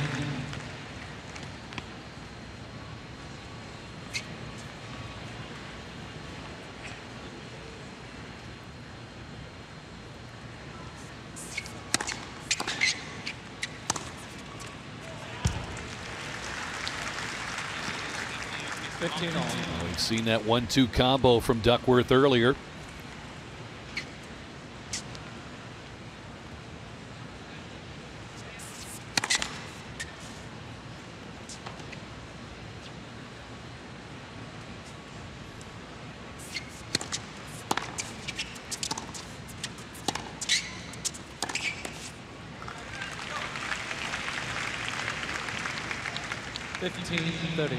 We've seen that 1-2 combo from Duckworth earlier. $15-30.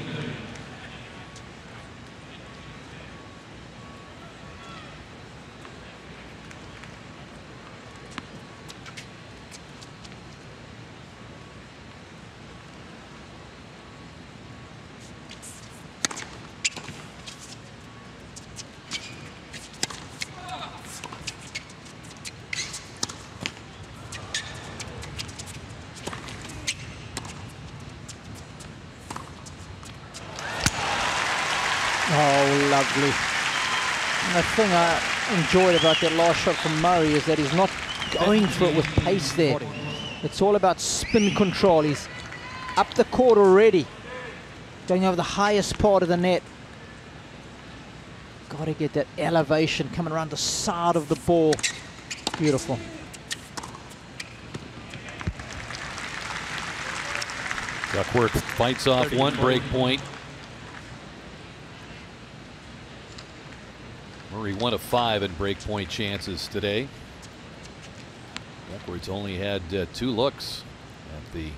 Oh, lovely. And the thing I enjoyed about that last shot from Murray is that he's not going for it with pace there. It's all about spin control. He's up the court already, going over the highest part of the net. Got to get that elevation coming around the side of the ball. Beautiful. Duckworth fights off one break point. Murray 1 of 5 in breakpoint chances today. Duckworth's only had 2 looks the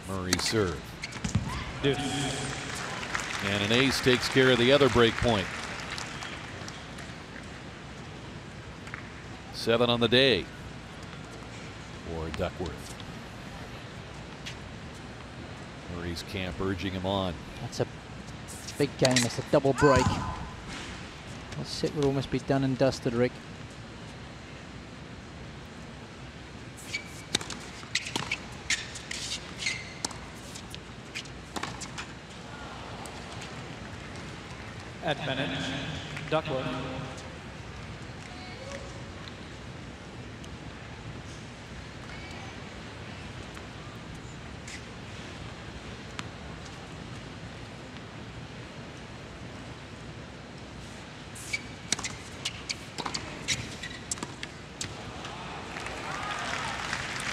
Murray serve. Deuce. And an ace takes care of the other break point. 7 on the day for Duckworth. Murray's camp urging him on. That's a big game. It's a double break. That set would almost be done and dusted, Rick. Advantage, Duckworth.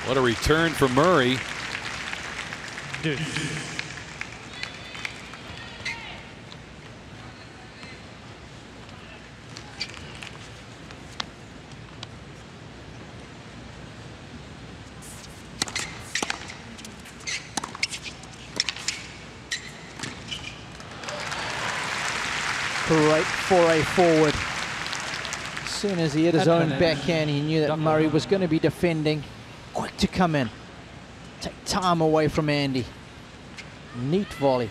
What a return from Murray. Deuce. Great foray forward. As soon as he hit his own backhand, he knew that Murray was going to be defending. Quick to come in. Take time away from Andy. Neat volley.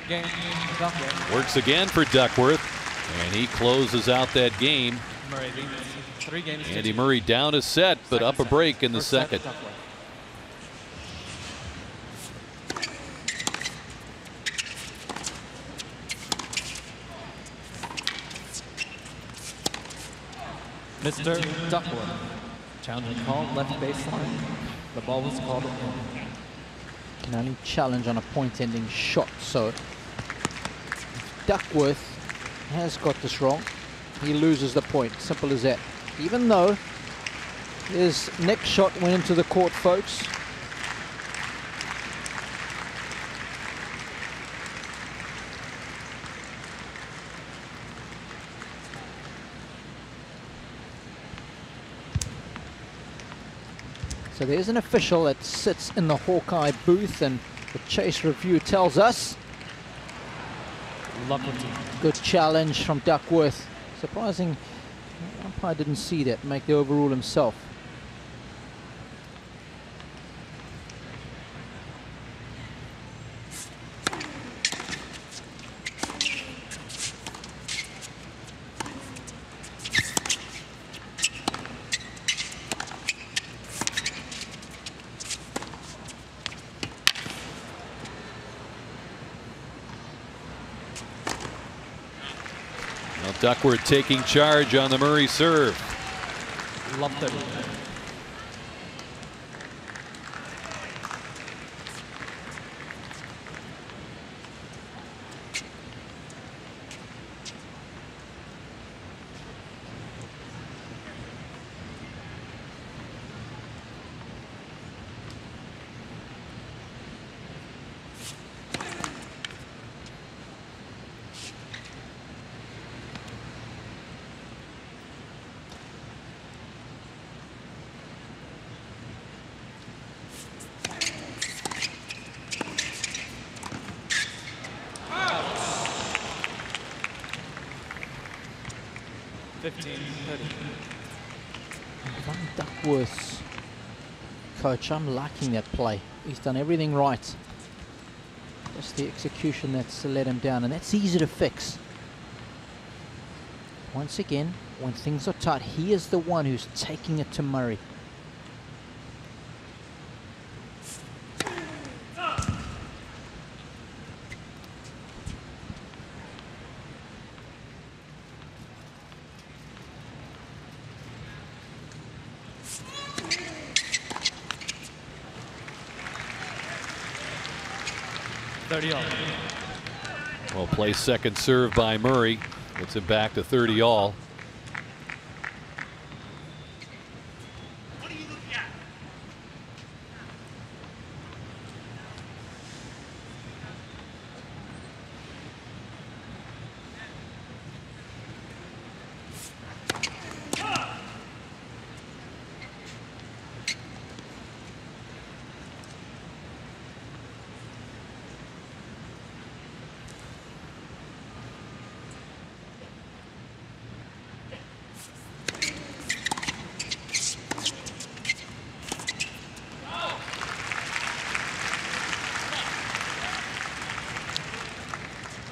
Game, Duckworth. Works again for Duckworth, and he closes out that game. Murray leads 3 games. Andy Murray down a set, but up a break in the second. Mr. Duckworth. Challenging call, left baseline. The ball was called in. Can only challenge on a point-ending shot, so if Duckworth has got this wrong, he loses the point. Simple as that. Even though his next shot went into the court, folks. So there's an official that sits in the Hawkeye booth, and the chase review tells us good challenge from Duckworth. Surprising, the umpire didn't see that, make the overrule himself. Duckworth taking charge on the Murray serve. Loved it. Van Duckworth's coach, I'm liking that play. He's done everything right. Just the execution that's let him down, and that's easy to fix. Once again, when things are tight, he is the one who's taking it to Murray. Well, play second serve by Murray. Gets him back to 30 all.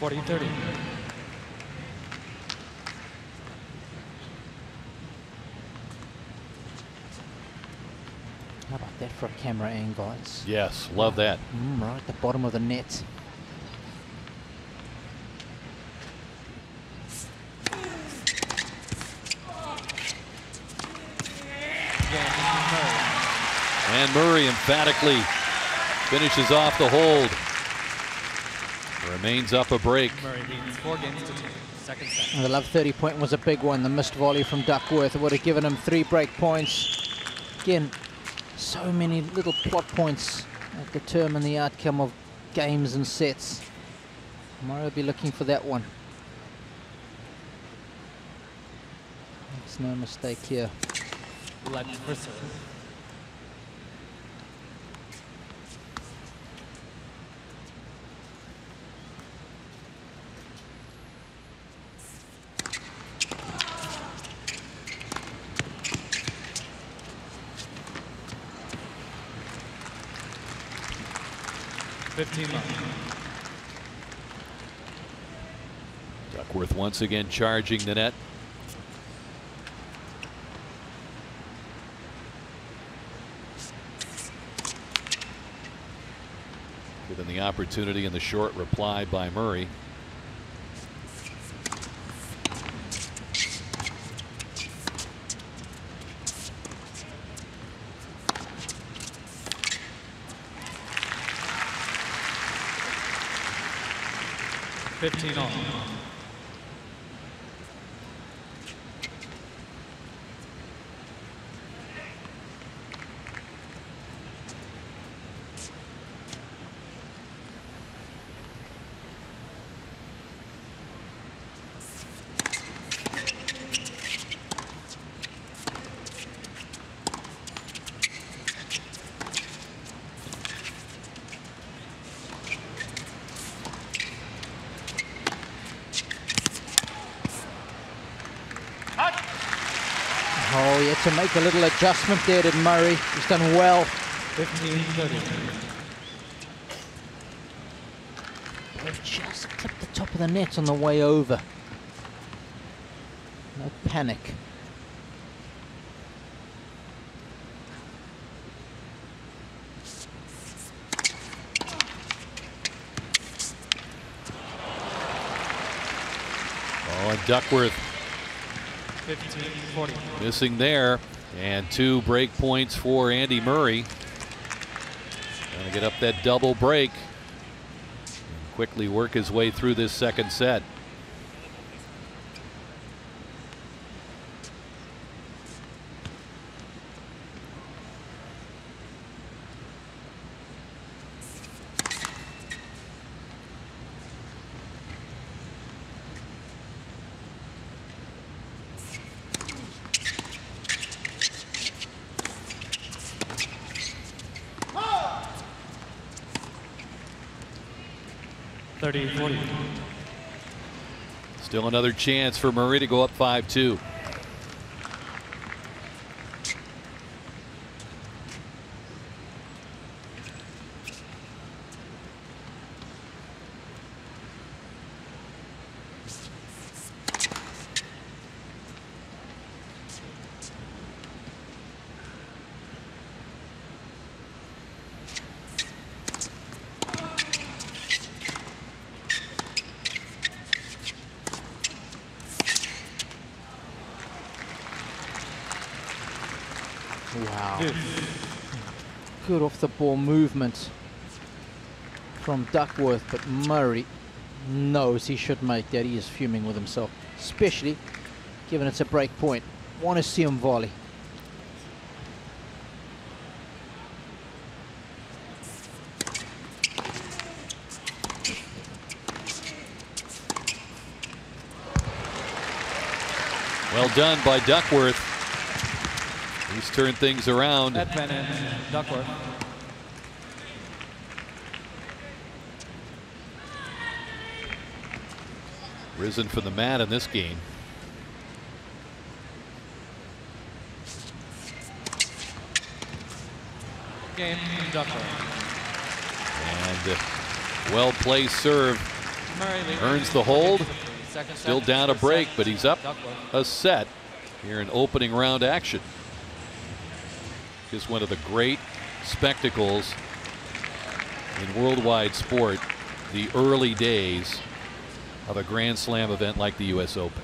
40-30. How about that for a camera angle? It's Yes, love that. right at the bottom of the net. And Murray emphatically finishes off the hold. Remains up a break. Murray leads 4-2. Second set. And the love 30 point was a big one. The missed volley from Duckworth would have given him 3 break points. Again, so many little plot points that determine the outcome of games and sets. Murray will be looking for that one. Makes no mistake here. Left for serve. Duckworth once again charging the net. Given the opportunity in the short reply by Murray. On. Oh, he had to make a little adjustment there, did Murray. He's done well. 15-30. They just clipped the top of the net on the way over. No panic. Oh, and Duckworth 15-40. missing there, and 2 break points for Andy Murray. Trying to get up that double break and quickly work his way through this second set. Still another chance for Murray to go up 5-2. Wow. Good off the ball movement from Duckworth, but Murray knows he should make that. He is fuming with himself, especially given it's a break point. Want to see him volley. Well done by Duckworth. He's turned things around. At Penn, Duckworth. Risen from the mat in this game. Game, Duckworth. And well placed serve Earns the hold. Still down a break, but he's up a set here in opening round action. Just one of the great spectacles in worldwide sport, the early days of a Grand Slam event like the US Open.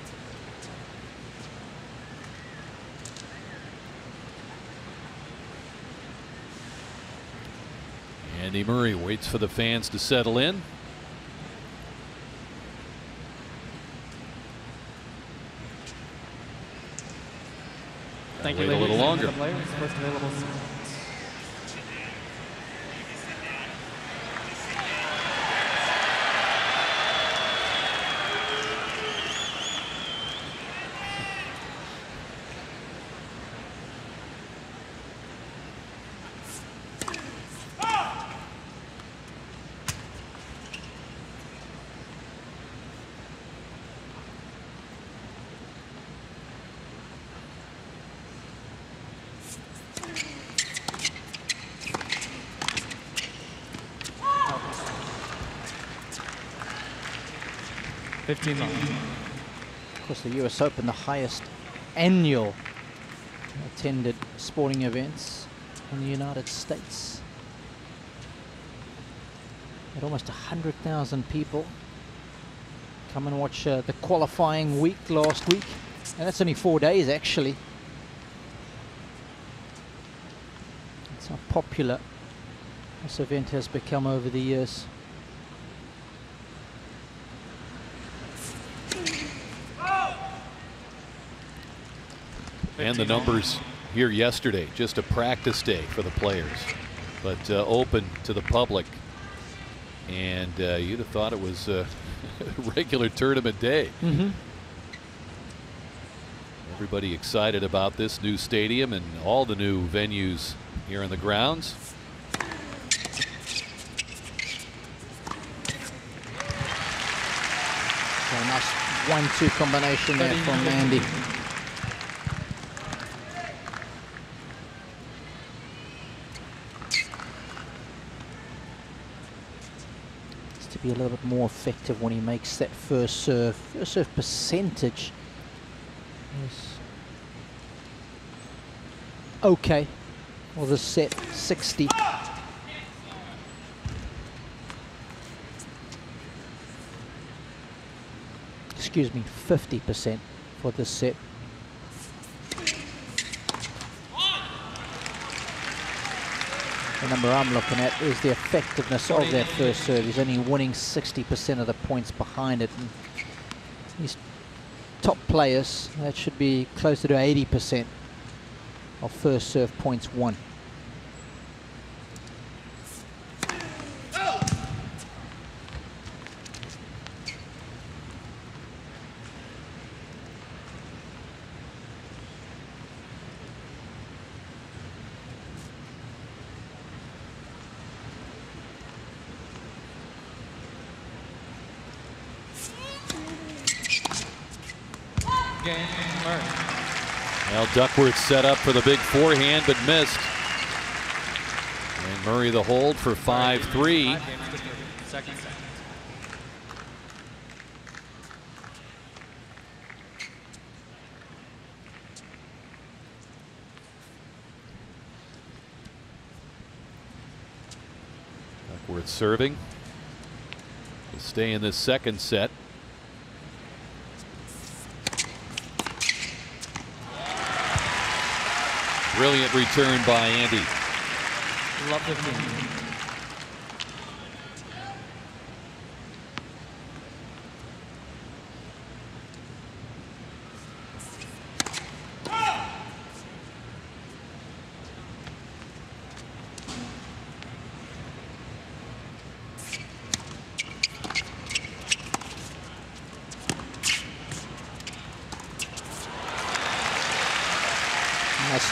Andy Murray waits for the fans to settle in. Thank you, wait a little longer. First available. Of course, the US Open, the highest annual attended sporting events in the United States. Had almost 100,000 people come and watch the qualifying week last week. And that's only 4 days, actually. That's how popular this event has become over the years. And the numbers here yesterday, just a practice day for the players, but open to the public. And you'd have thought it was a regular tournament day. Everybody excited about this new stadium and all the new venues here in the grounds. So a nice 1-2 combination there from Andy. Be a little bit more effective when he makes that first serve. First serve percentage is okay. Well, the set 60. Excuse me, 50% for this set. The number I'm looking at is the effectiveness of that first serve. He's only winning 60% of the points behind it. And these top players, that should be closer to 80% of first serve points won. Well, Duckworth set up for the big forehand but missed. And Murray the hold for 5-3. Duckworth serving to stay in this second set. Brilliant return by Andy. Love the game.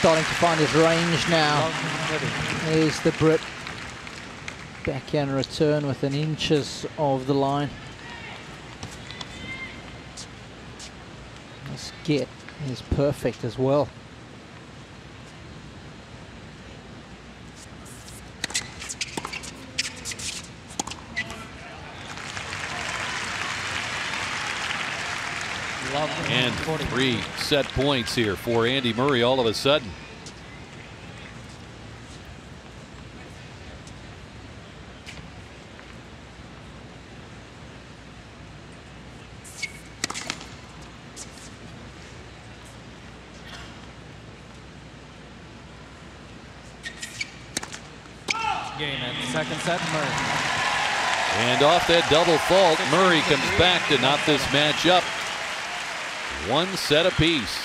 Starting to find his range now. There's the Brit. Backhand return within inches of the line. This get is perfect as well. And 3 set points here for Andy Murray all of a sudden. Game and second set, Murray. And off that double fault, Murray comes back to knot this match up. 1 set apiece.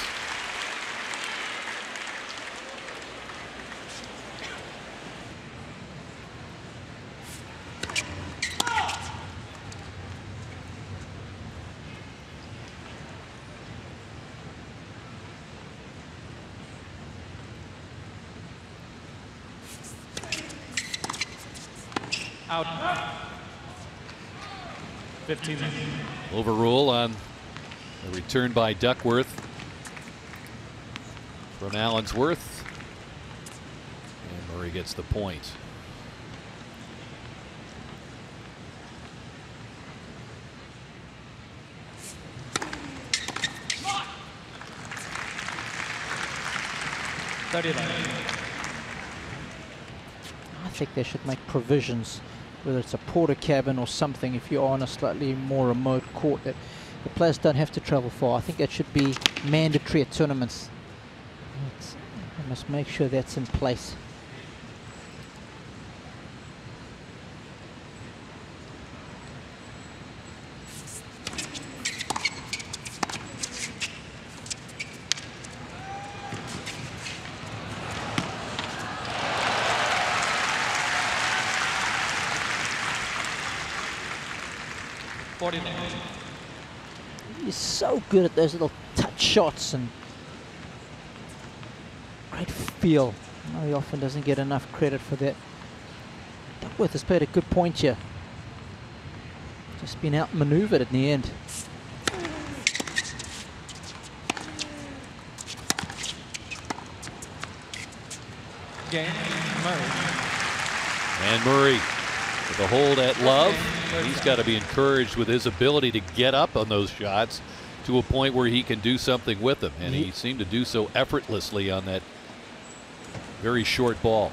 Out. 15. Overrule on the return by Duckworth from Allensworth. And Murray gets the point. I think they should make provisions, whether it's a porter cabin or something, if you're on a slightly more remote court, that the players don't have to travel far. I think that should be mandatory at tournaments. They must make sure that's in place. He's so good at those little touch shots and great feel. I know he often doesn't get enough credit for that. Duckworth has played a good point here. Just been outmaneuvered in the end. Game, Murray. And Murray with a hold at love. He's got to be encouraged with his ability to get up on those shots to a point where he can do something with them. And he seemed to do so effortlessly on that very short ball.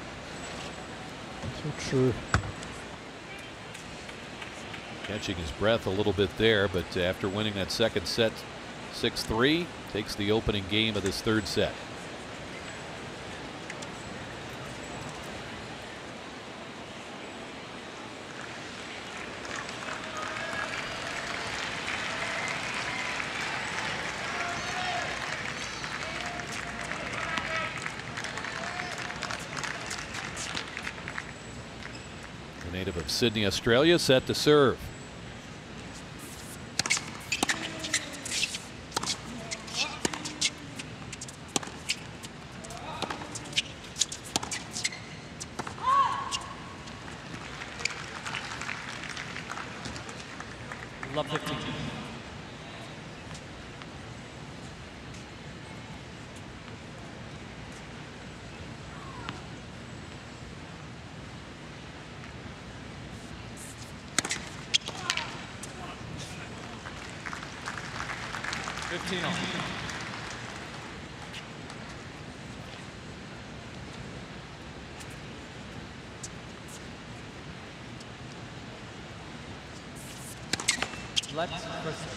So true. Catching his breath a little bit there, but after winning that second set 6-3, takes the opening game of this third set. Native of Sydney, Australia, set to serve. Love 15. Let's proceed.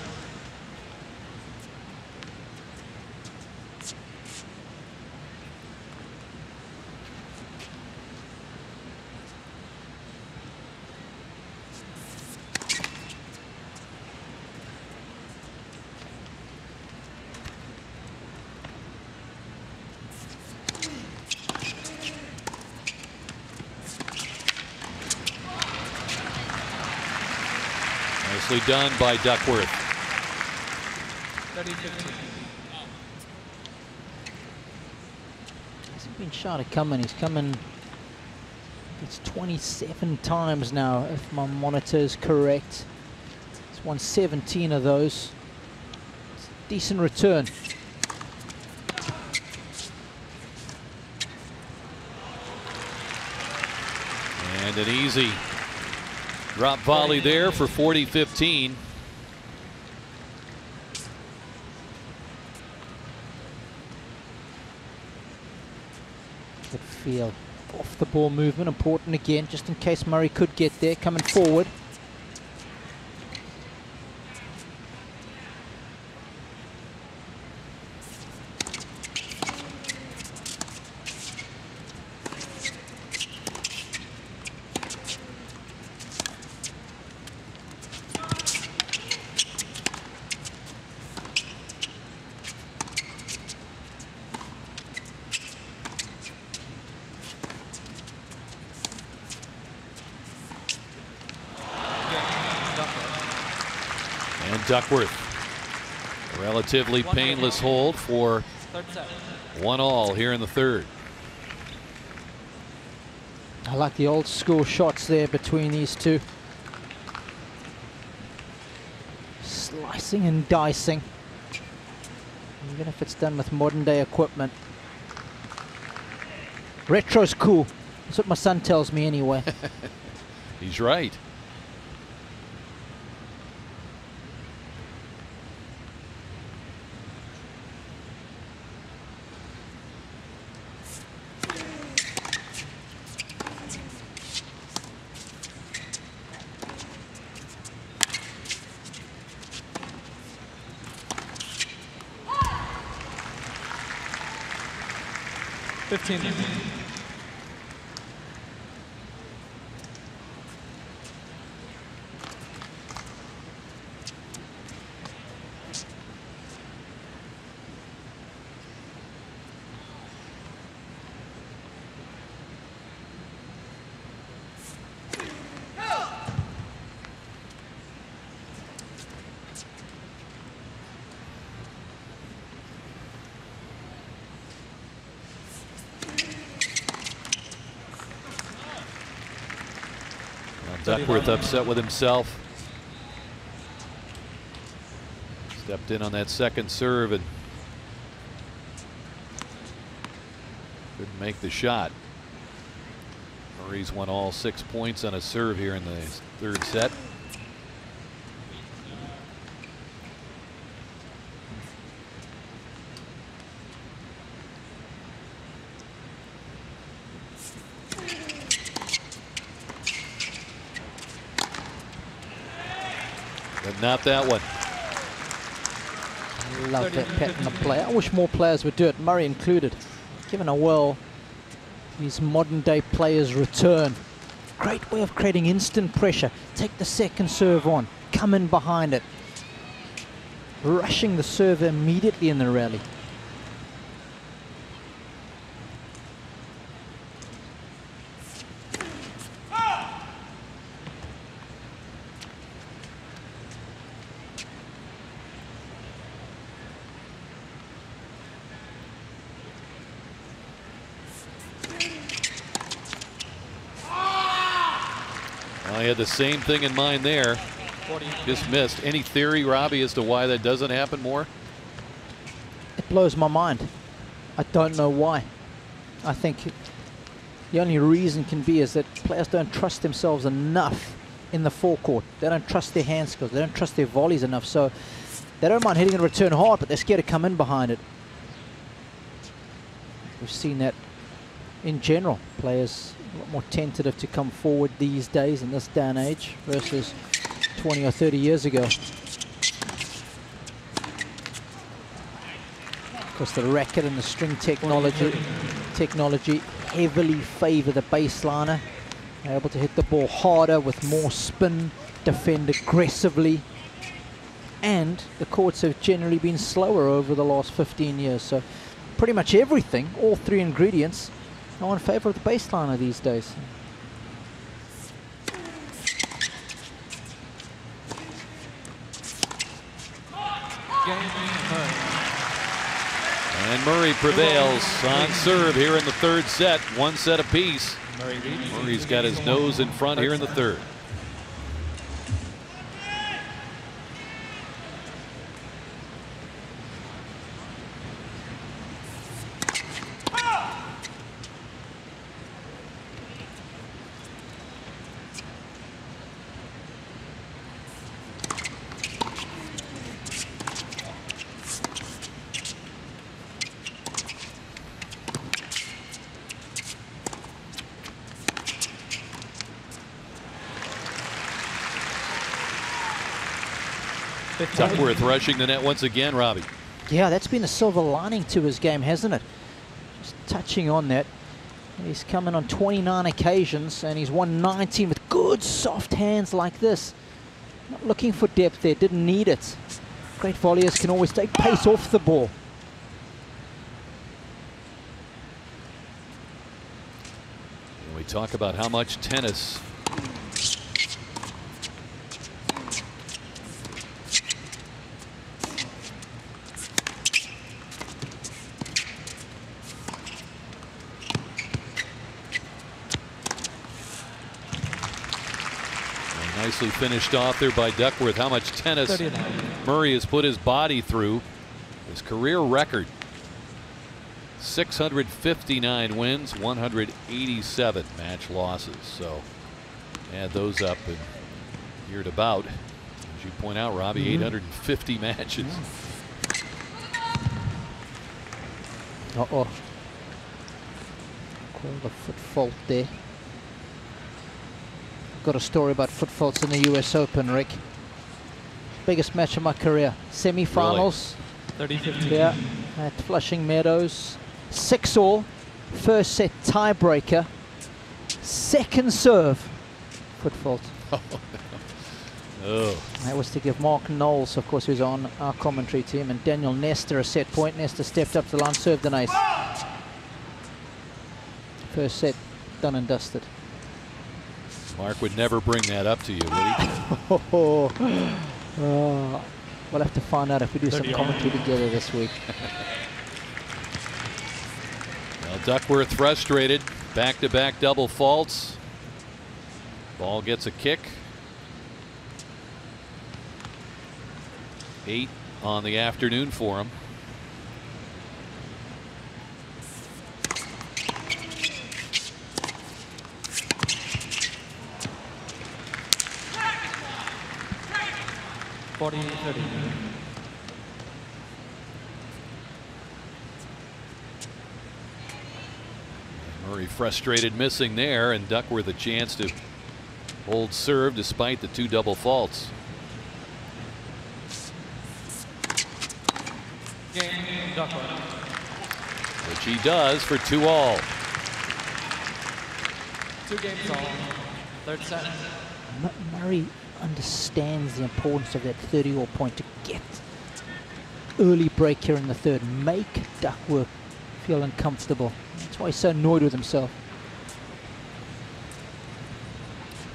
Nicely done by Duckworth. 30-15. Hasn't been shy to come in. He's come in, it's 27 times now, if my monitor is correct. He's won 17 of those. It's a decent return. And an easy drop volley there for 40-15. Good feel. Off the ball movement, important again, just in case Murray could get there, coming forward. Duckworth, relatively painless hold for 1-all here in the third. I like the old school shots there between these two. Slicing and dicing, even if it's done with modern day equipment. Retro's cool. That's what my son tells me anyway. He's right. Duckworth upset with himself. Stepped in on that second serve and couldn't make the shot. Murray's won all 6 points on a serve here in the third set. But not that one. Love that pattern of play. I wish more players would do it, Murray included. Given a whirl, these modern day players return. Great way of creating instant pressure. Take the second serve on, come in behind it. Rushing the serve immediately in the rally. I had the same thing in mind there. Just missed. Any theory, Robbie, as to why that doesn't happen more? It blows my mind. I don't know why. I think the only reason can be is that players don't trust themselves enough in the forecourt. They don't trust their hand skills. They don't trust their volleys enough. So they don't mind hitting a return hard, but they're scared to come in behind it. We've seen that in general. Players a lot more tentative to come forward these days in this day and age versus 20 or 30 years ago. Because the racket and the string technology heavily favor the baseliner. They're able to hit the ball harder with more spin, defend aggressively. And the courts have generally been slower over the last 15 years. So pretty much everything, all three ingredients, are in favor of the baseliner these days. And Murray prevails on serve here in the third set. One set apiece. Murray's got his nose in front here in the third. Duckworth rushing the net once again, Robbie. Yeah, that's been a silver lining to his game, hasn't it? Just touching on that. He's come in on 29 occasions and he's won 19 with good soft hands like this. Not looking for depth there, didn't need it. Great volleyers can always take pace off the ball. And we talk about how much tennis nicely finished off there by Duckworth. How much tennis 39. Murray has put his body through. His career record, 659 wins, 187 match losses. So add those up and you're at about, as you point out, Robbie, 850 matches. Uh-oh. Called a foot fault there. Got a story about foot faults in the US Open, Rick. Biggest match of my career. Semi-finals. Really? 30-15. Yeah, at Flushing Meadows. 6-all. First set tiebreaker. Second serve. Foot fault. Oh. That was to give Mark Knowles, of course, who's on our commentary team, and Daniel Nestor a set point. Nestor stepped up to the line, served an ace. First set, done and dusted. Mark would never bring that up to you, would he? We'll have to find out if we do some commentary together this week. Well, Duckworth frustrated. Back-to-back double faults. Ball gets a kick. 8 on the afternoon for him. Murray frustrated missing there, and Duckworth a chance to hold serve despite the 2 double faults. Game, Duckworth. Which he does for 2-all. 2 games all. Third set. Murray understands the importance of that 30-all point to get early break here in the third. Make Duckworth feel uncomfortable. That's why he's so annoyed with himself.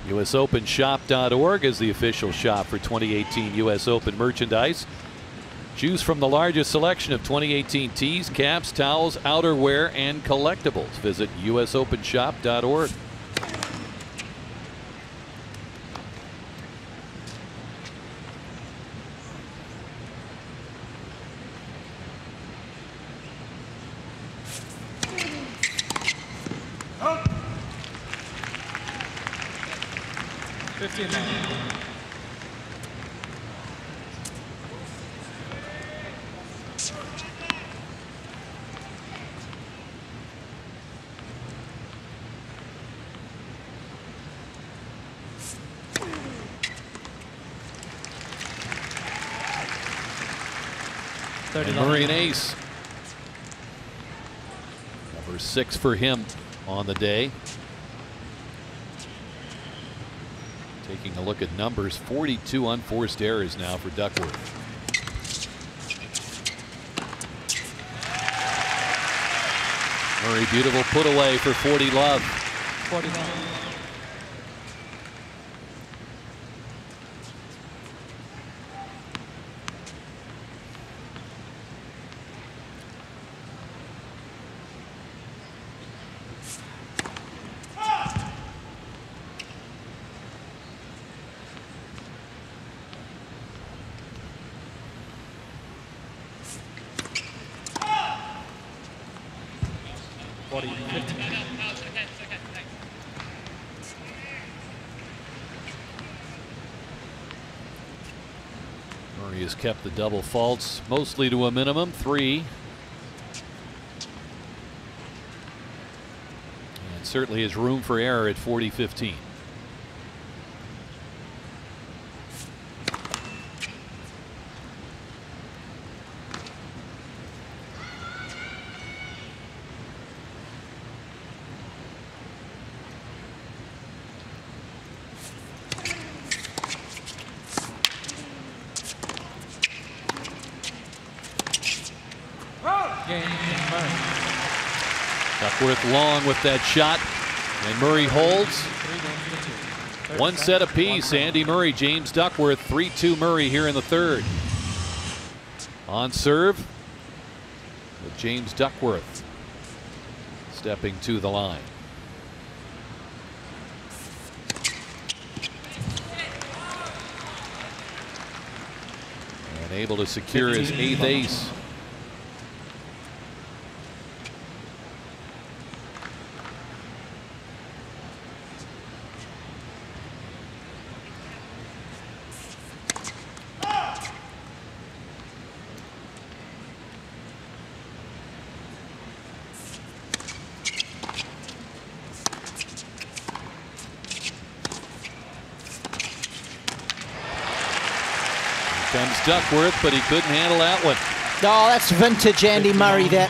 USOpenshop.org is the official shop for 2018 US Open merchandise. Choose from the largest selection of 2018 tees, caps, towels, outerwear, and collectibles. Visit USOpenshop.org. Murray an ace. Number 6 for him on the day. Taking a look at numbers, 42 unforced errors now for Duckworth. Murray, beautiful put away for 40 love. 49. Murray has kept the double faults mostly to a minimum, 3. And certainly has room for error at Murray. Duckworth long with that shot, and Murray holds. 3 games to 2. One set apiece. Andy Murray, James Duckworth, 3-2 Murray here in the third. On serve with James Duckworth stepping to the line. And able to secure his 8th ace. Comes Duckworth, but he couldn't handle that one. Oh, that's vintage Andy Murray, that.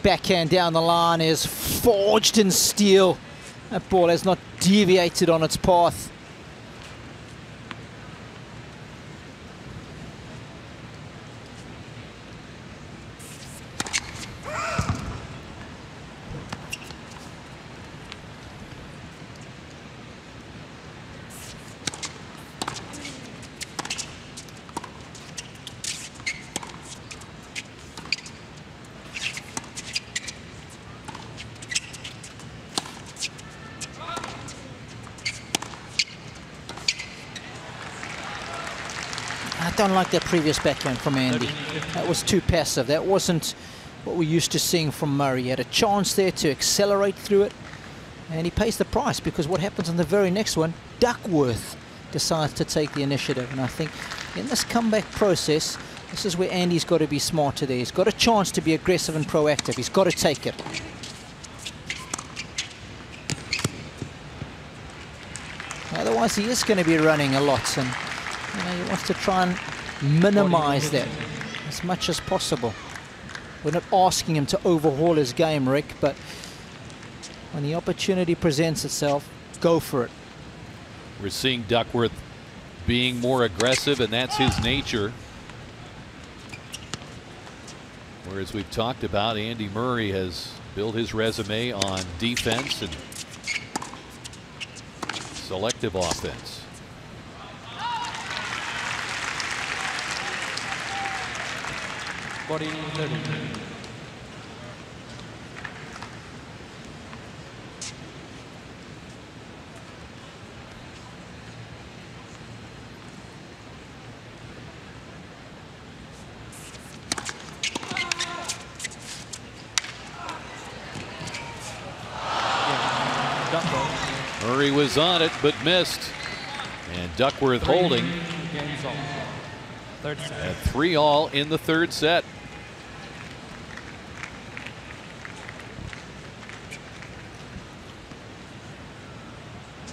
Backhand down the line is forged in steel. That ball has not deviated on its path. I don't like that previous backhand from Andy. That was too passive. That wasn't what we're used to seeing from Murray. He had a chance there to accelerate through it, and he pays the price, because what happens on the very next one, Duckworth decides to take the initiative. And I think in this comeback process, this is where Andy's got to be smarter there. He's got a chance to be aggressive and proactive. He's got to take it. Otherwise, he is going to be running a lot, and he wants to try and minimize that as much as possible. We're not asking him to overhaul his game, Rick, but when the opportunity presents itself, go for it. We're seeing Duckworth being more aggressive, and that's his nature. Whereas we've talked about, Andy Murray has built his resume on defense and selective offense. Body 30. Murray was on it but missed, and Duckworth holding Third set. at 3-all in the third set.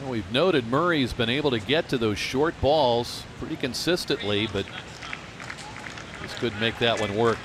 Well, we've noted Murray's been able to get to those short balls pretty consistently, but just couldn't make that one work.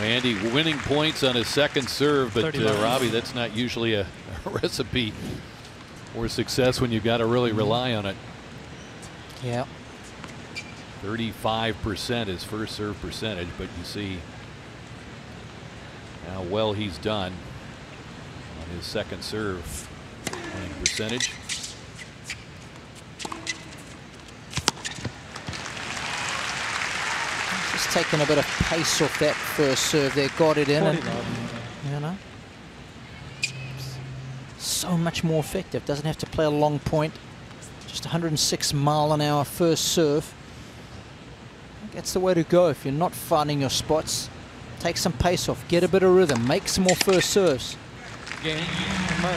Andy winning points on his second serve, but Robbie, that's not usually a recipe for success when you got to really rely on it. Yeah. 35% his first serve percentage, but you see how well he's done on his second serve winning percentage. Just taking a bit of pace off that first serve there, got it in, and you know, so much more effective. Doesn't have to play a long point. Just 106 mile-an-hour first serve. I think that's the way to go if you're not finding your spots. Take some pace off, get a bit of rhythm, make some more first serves. Game, Murray.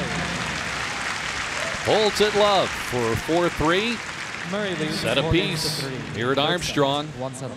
Holds it love for 4-3. Murray leads Set a piece here at Armstrong. 1-7.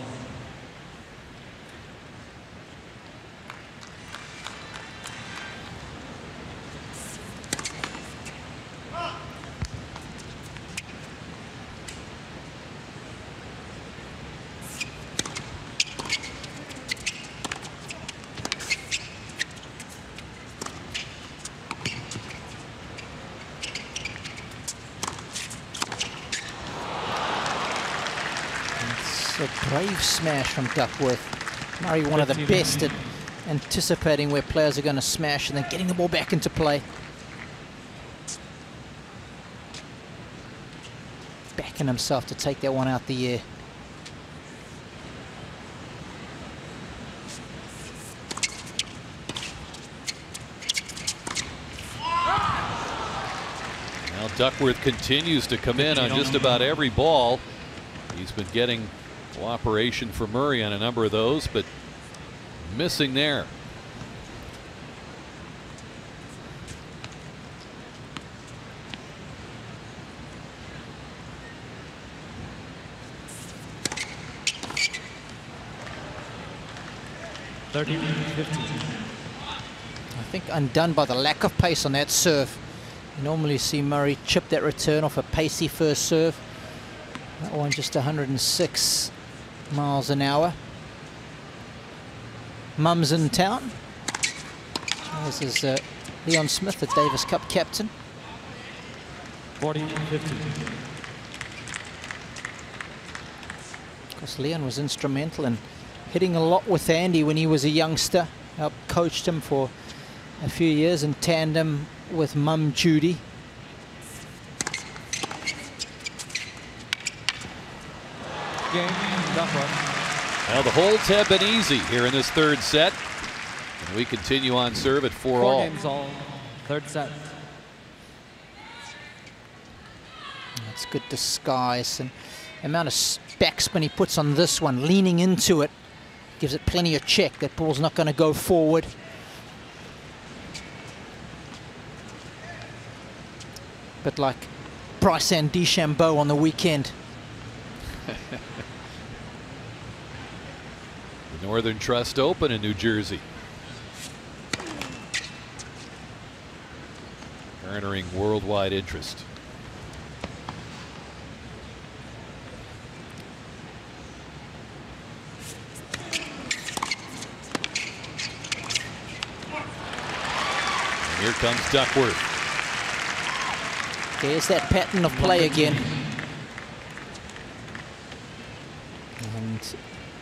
A brave smash from Duckworth. Murray, one of the best at anticipating where players are going to smash and then getting the ball back into play. Backing himself to take that one out the air. Now Duckworth continues to come in on just about every ball. He's been getting cooperation from Murray on a number of those, but missing there. I think undone by the lack of pace on that serve. You normally see Murray chip that return off a pacey first serve. That one just 106 miles an hour. Mum's in town. This is Leon Smith, the Davis Cup captain. 40-50. Of course, Leon was instrumental in hitting a lot with Andy when he was a youngster. Helped coached him for a few years in tandem with Mum Judy. Game, Duckworth. Now the holds have been easy here in this third set. And we continue on serve at 4-all. 4 games all, third set. That's good disguise, and the amount of backspin he puts on this one, leaning into it, gives it plenty of check. That ball's not going to go forward. But like Bryce and DeChambeau on the weekend. The Northern Trust Open in New Jersey. Garnering worldwide interest. And here comes Duckworth. There's that pattern of play again. And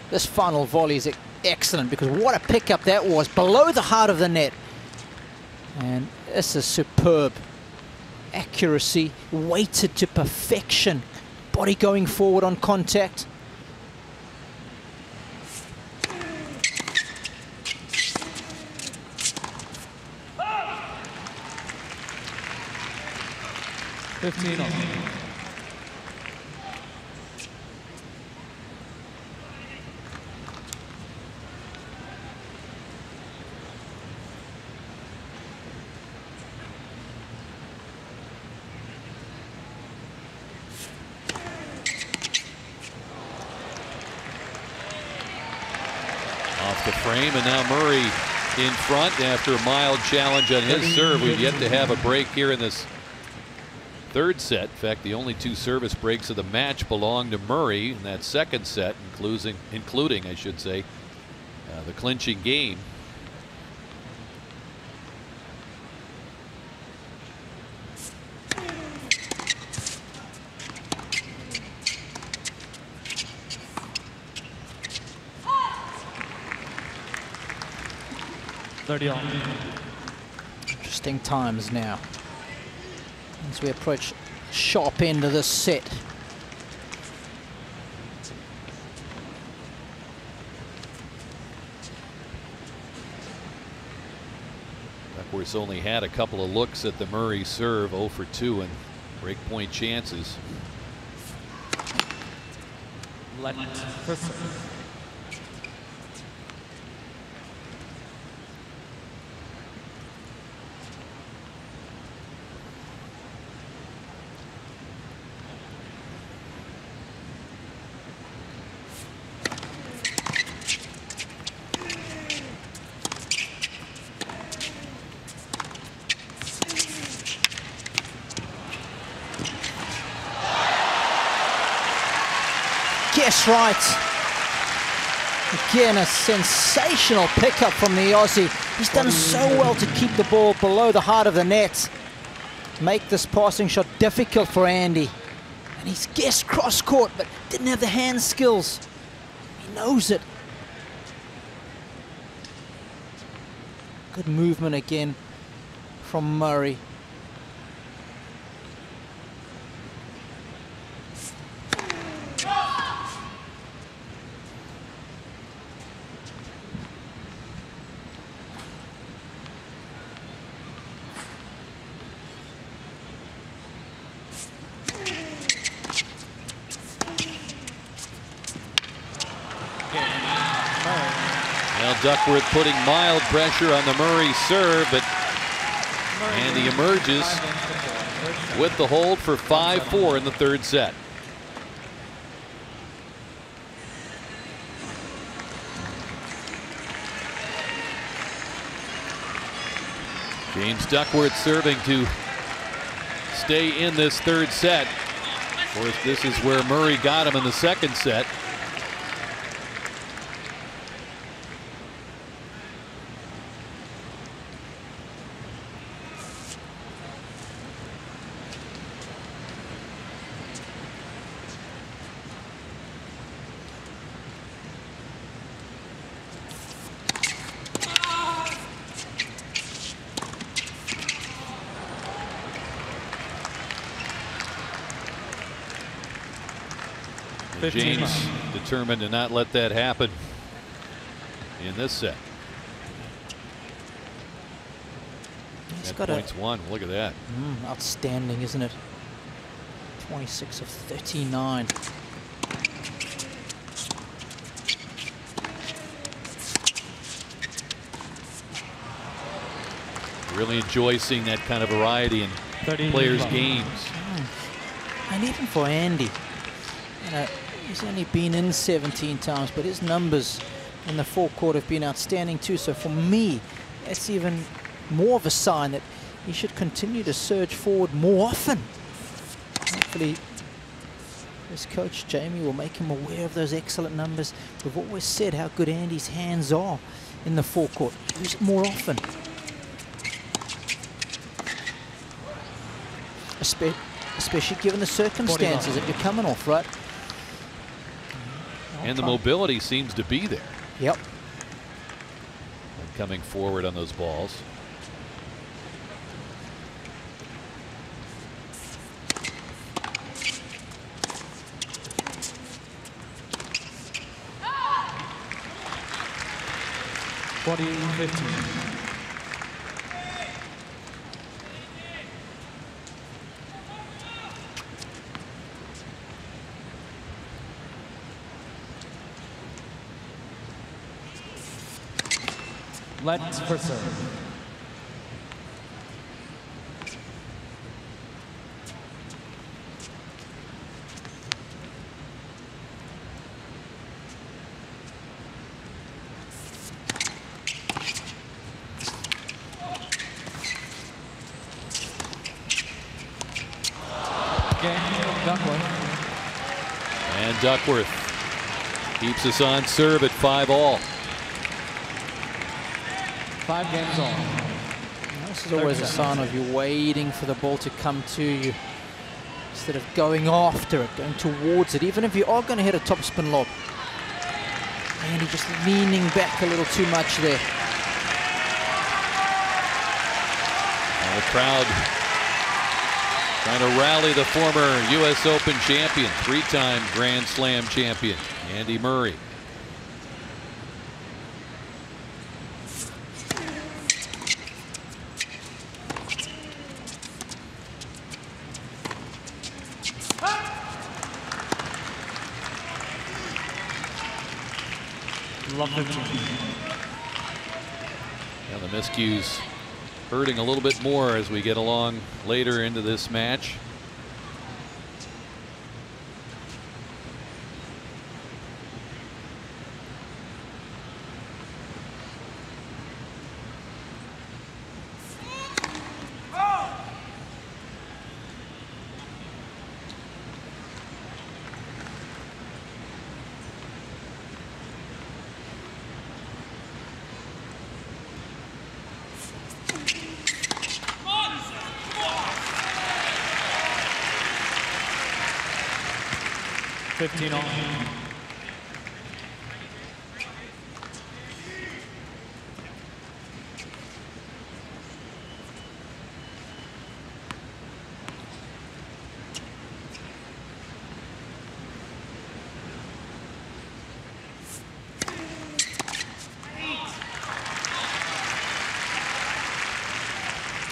this final volley is excellent, because what a pickup that was below the heart of the net. And this is superb. Accuracy, weighted to perfection. Body going forward on contact. Off the frame, and now Murray in front after a mild challenge on his serve. We've yet to have a break here in this third set. In fact, the only 2 service breaks of the match belong to Murray in that second set, including I should say, the clinching game. 30 all. Interesting times now as we approach sharp end of this set. Duckworth's only had a couple of looks at the Murray serve, 0 for 2 and breakpoint chances. Let for serve. Guess right. Again, a sensational pickup from the Aussie. He's done so well to keep the ball below the heart of the net. Make this passing shot difficult for Andy. And he's guessed cross court, but didn't have the hand skills. He knows it. Good movement again from Murray. Now Duckworth putting mild pressure on the Murray serve, but Andy emerges with the hold for 5-4 in the third set. James Duckworth serving to stay in this third set. Of course, this is where Murray got him in the second set. James determined to not let that happen in this set. He's That got points one. Look at that. Outstanding, isn't it? 26 of 39. Really enjoy seeing that kind of variety in players' games. And even for Andy, he's only been in 17 times, but his numbers in the forecourt have been outstanding too. So for me, that's even more of a sign that he should continue to surge forward more often. Hopefully, his coach Jamie will make him aware of those excellent numbers. We've always said how good Andy's hands are in the forecourt. Use it more often. Especially given the circumstances that you're coming off, right? And the mobility seems to be there. Yep. And coming forward on those balls. Let's for serve. Duckworth. And Duckworth keeps us on serve at 5-all. 5 games on. This is always a sign of you waiting for the ball to come to you instead of going after it, going towards it, even if you are going to hit a topspin lob. And you're just leaning back a little too much there. The crowd trying to rally the former U.S. Open champion, 3-time Grand Slam champion, Andy Murray. Love the And the miscues hurting a little bit more as we get along later into this match. all.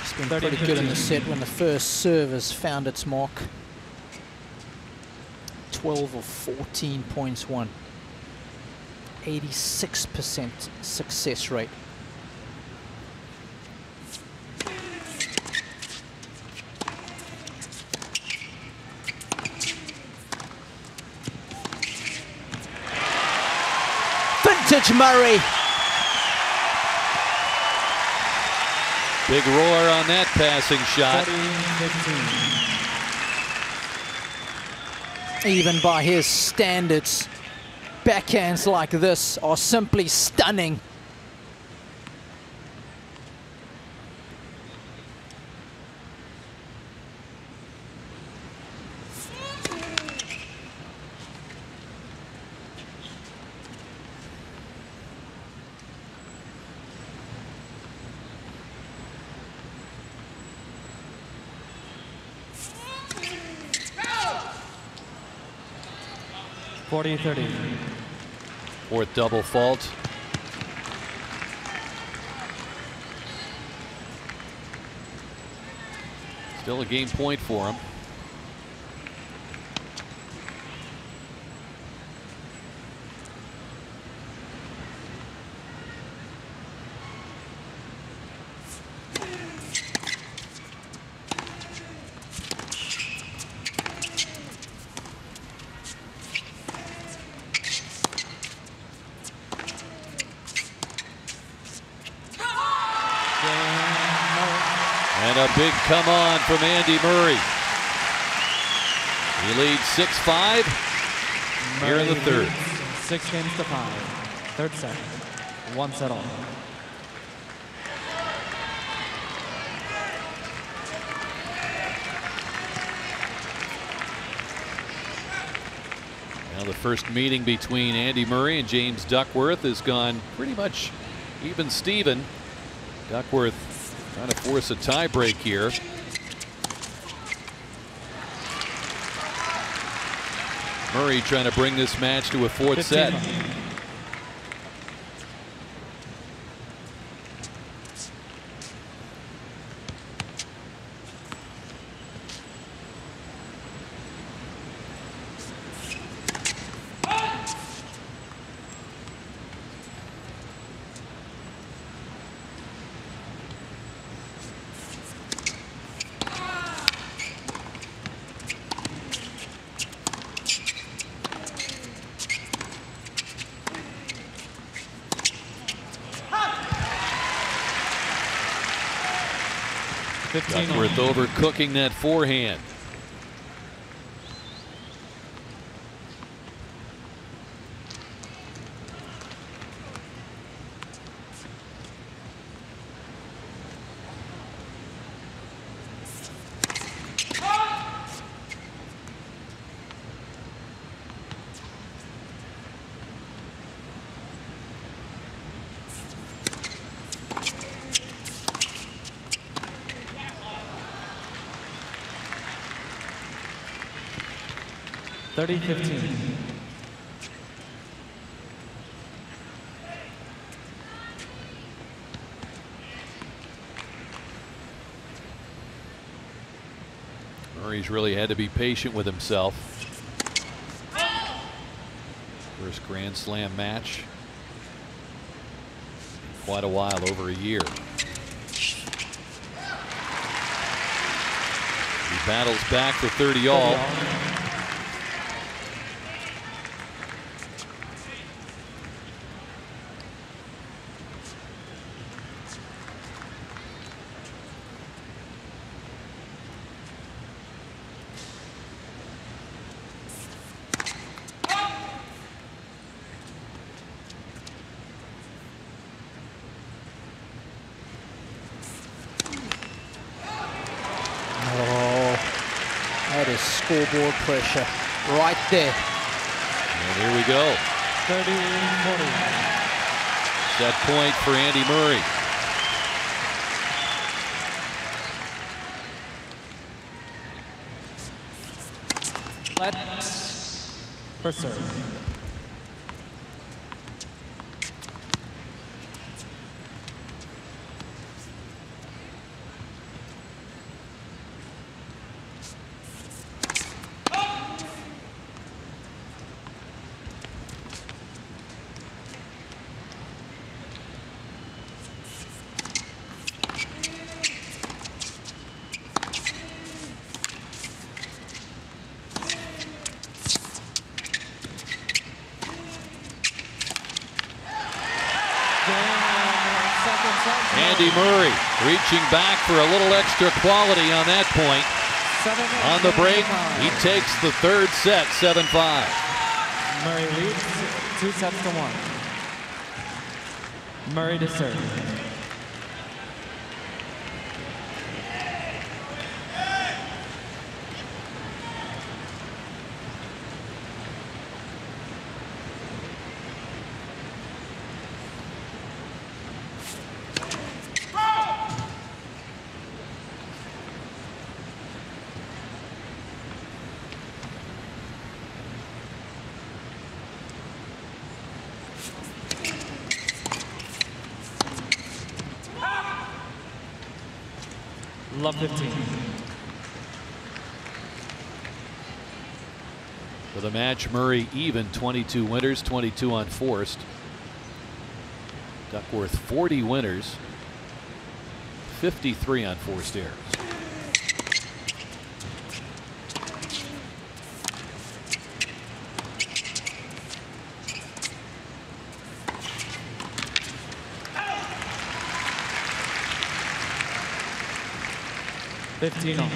It's been pretty good in the set when the first serve has found its mark. 12 of 14 points won. 86% success rate. Vintage Murray. Big roar on that passing shot. 40-15. Even by his standards, backhands like this are simply stunning. Fourth double fault. Still a game point for him. And a big come on from Andy Murray. He leads 6-5 here in the third. 6-5. Third set. 1 set all. Now the first meeting between Andy Murray and James Duckworth has gone pretty much even Steven. Duckworth trying to force a tie break here. Murray trying to bring this match to a fourth set. Duckworth overcooking that forehand. 30-15. Murray's really had to be patient with himself. First Grand Slam match in quite a while, over a year. He battles back for 30 all. Scoreboard pressure right there. And here we go. 30-40. Set point for Andy Murray. Let's first serve. Andy Murray reaching back for a little extra quality on that point. On the break, he takes the third set, 7-5. Murray leads 2-1. Murray to serve. Love 15. For the match, Murray even, 22 winners, 22 unforced. Duckworth 40 winners, 53 unforced errors. On.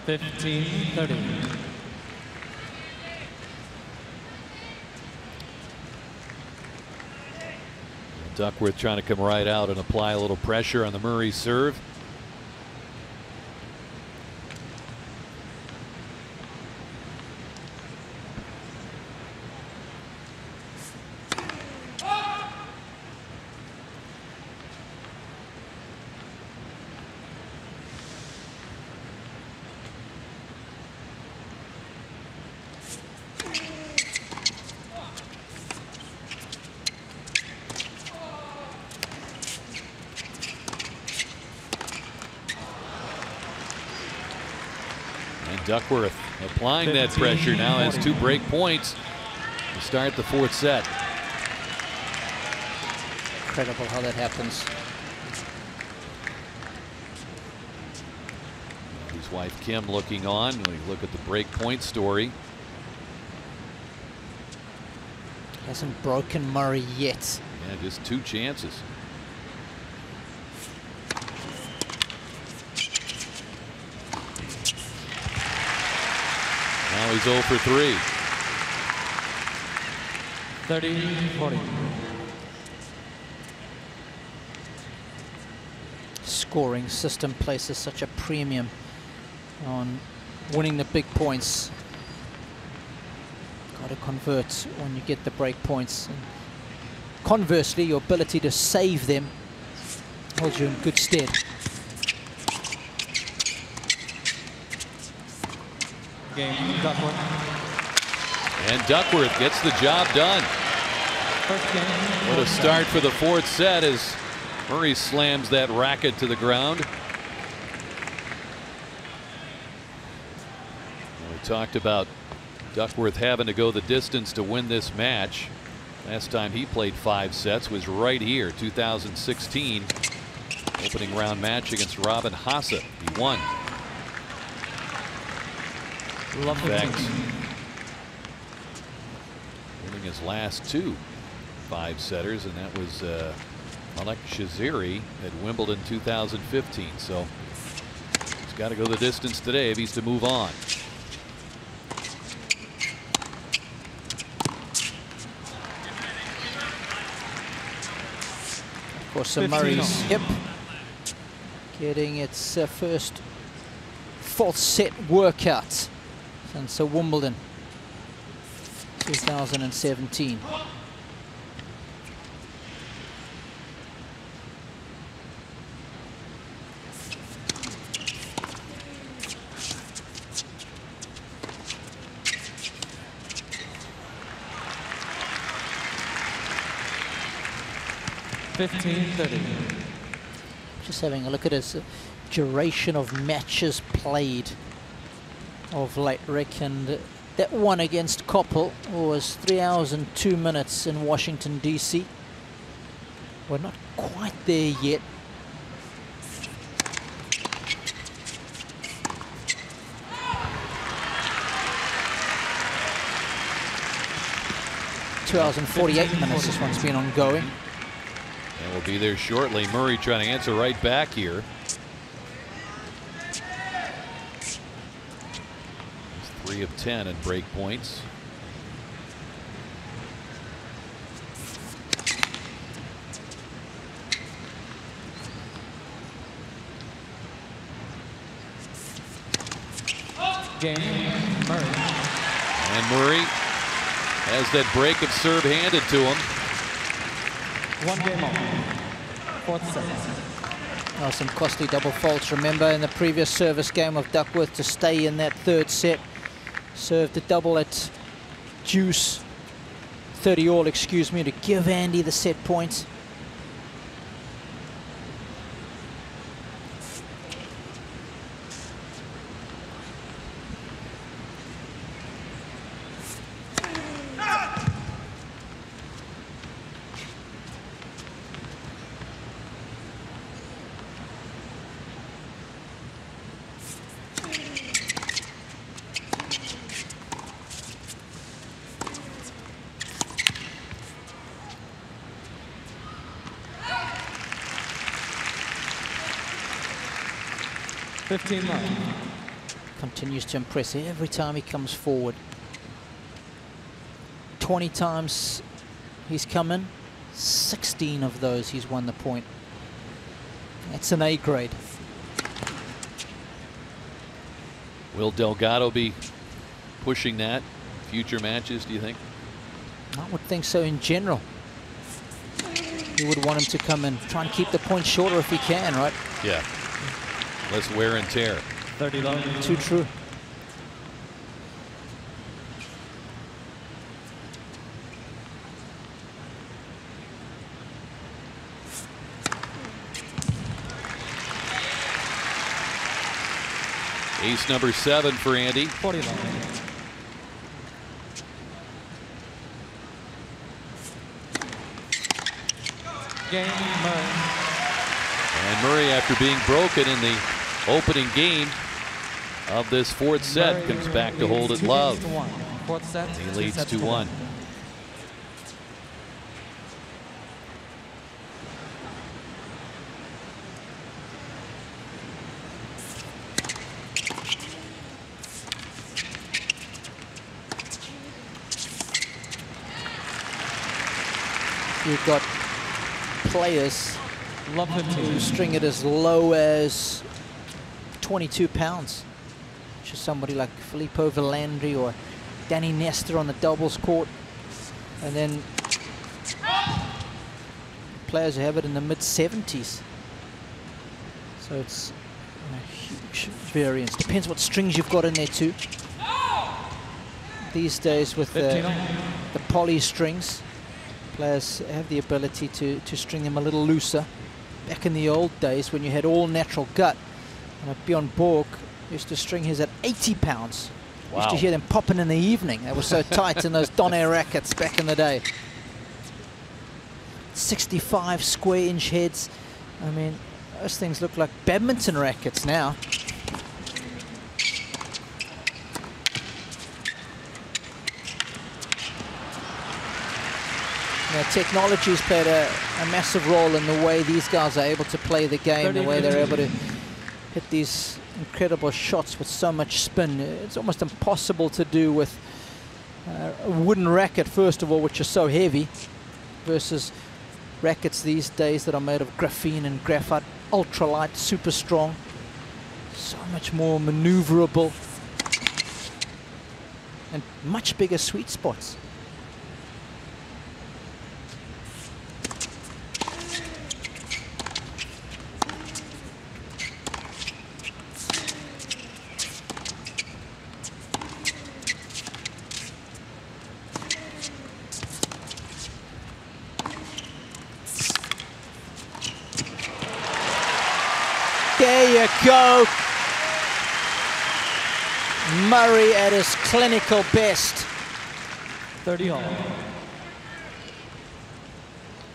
15-30. Duckworth trying to come right out and apply a little pressure on the Murray serve. Duckworth applying that pressure now, has 2 break points to start the 4th set. Incredible how that happens. His wife Kim looking on. We look at the break point story. Hasn't broken Murray yet. Yeah, just 2 chances. Now he's 0 for 3. 30-40. Scoring system places such a premium on winning the big points. Got to convert when you get the break points. And conversely, your ability to save them holds you in good stead. Game, Duckworth. And Duckworth gets the job done. First game. What a start for the fourth set as Murray slams that racket to the ground. We talked about Duckworth having to go the distance to win this match. Last time he played 5 sets was right here, 2016. Opening round match against Robin Haase. He won. Love In fact, winning his last 2 5-setters, and that was Malek Shaziri at Wimbledon 2015. So he's got to go the distance today if he's to move on. Of course, Murray's hip getting its first 4th set workout since Wimbledon 2017. Just having a look at his duration of matches played of late, Rick, and that one against Koppel was 3 hours and 2 minutes in Washington, D.C. We're not quite there yet. .248 minutes this one's been ongoing. And we'll be there shortly. Murray trying to answer right back here. He's 3 of 10 in break points. Game, Murray. And Murray has that break of serve handed to him. 1 game on. 4th set. Oh, some costly double faults. Remember in the previous service game of Duckworth to stay in that 3rd set. Served the double at deuce. 30 all, excuse me, to give Andy the set point. Continues to impress every time he comes forward. 20 times he's come in, 16 of those he's won the point. That's an A grade. Will Delgado be pushing that future matches, do you think? I would think so in general. You would want him to come and try and keep the point shorter if he can, right? Yeah. Less wear and tear. 30 long. Too true. Ace number 7 for Andy. 40 long. Game, Murray. And Murray, after being broken in the opening game of this 4th set, Murray comes back to hold it love. 4th set. He leads 2-1. you've got players who string it as low as 22 pounds, which is somebody like Filippo Volandri or Danny Nestor on the doubles court. And then players who have it in the mid-70s. So it's a huge variance. Depends what strings you've got in there too. These days with the poly strings, players have the ability to string them a little looser. Back in the old days when you had all natural gut, Bjorn Borg used to string his at 80 pounds. Wow. Used to hear them popping in the evening. They were so tight in those Donner rackets back in the day. 65 square inch heads. I mean, those things look like badminton rackets now. Now, technology's played a massive role in the way these guys are able to play the game, the way they're able to hit these incredible shots with so much spin. It's almost impossible to do with a wooden racket, first of all, which is so heavy, versus rackets these days that are made of graphene and graphite, ultralight, super strong, so much more maneuverable, and much bigger sweet spots. There you go. Murray at his clinical best. 30 all.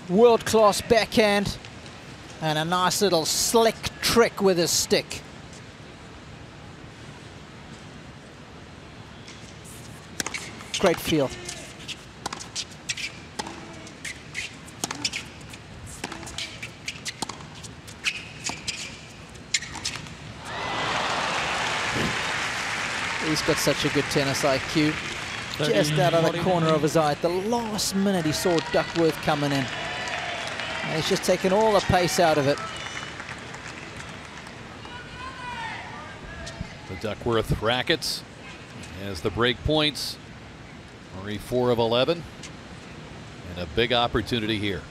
World-class backhand and a nice little slick trick with his stick. Great feel. He's got such a good tennis IQ. Just out of the corner of his eye. At the last minute, he saw Duckworth coming in. And he's just taken all the pace out of it. The Duckworth rackets as the break points. Murray 4 of 11. And a big opportunity here.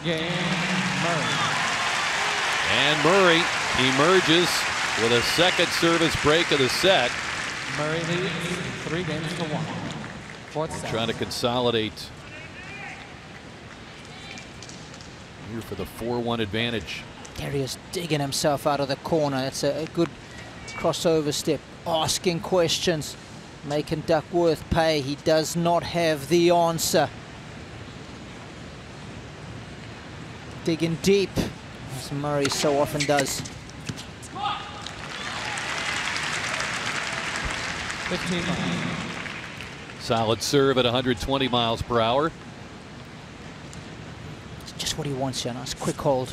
Game Murray. And Murray emerges with a second service break of the set. Murray leads 3 games to 1. Fourth set. Trying to consolidate here for the 4-1 advantage. Darius digging himself out of the corner. It's a good crossover step. Asking questions. Making Duckworth pay. He does not have the answer. Digging deep, as Murray so often does. 15 miles. Solid serve at 120 miles per hour. It's just what he wants here. Nice quick hold.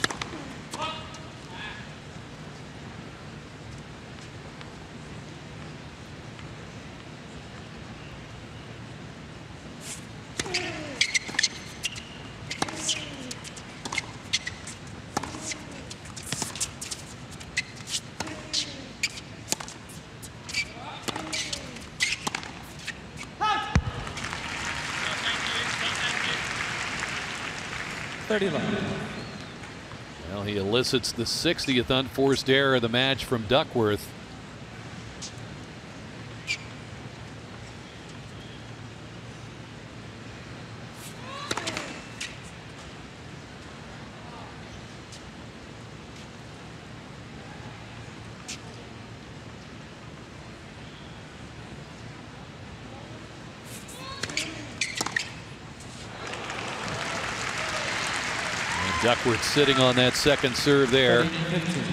Well, he elicits the 60th unforced error of the match from Duckworth. Duckworth sitting on that second serve there. 15.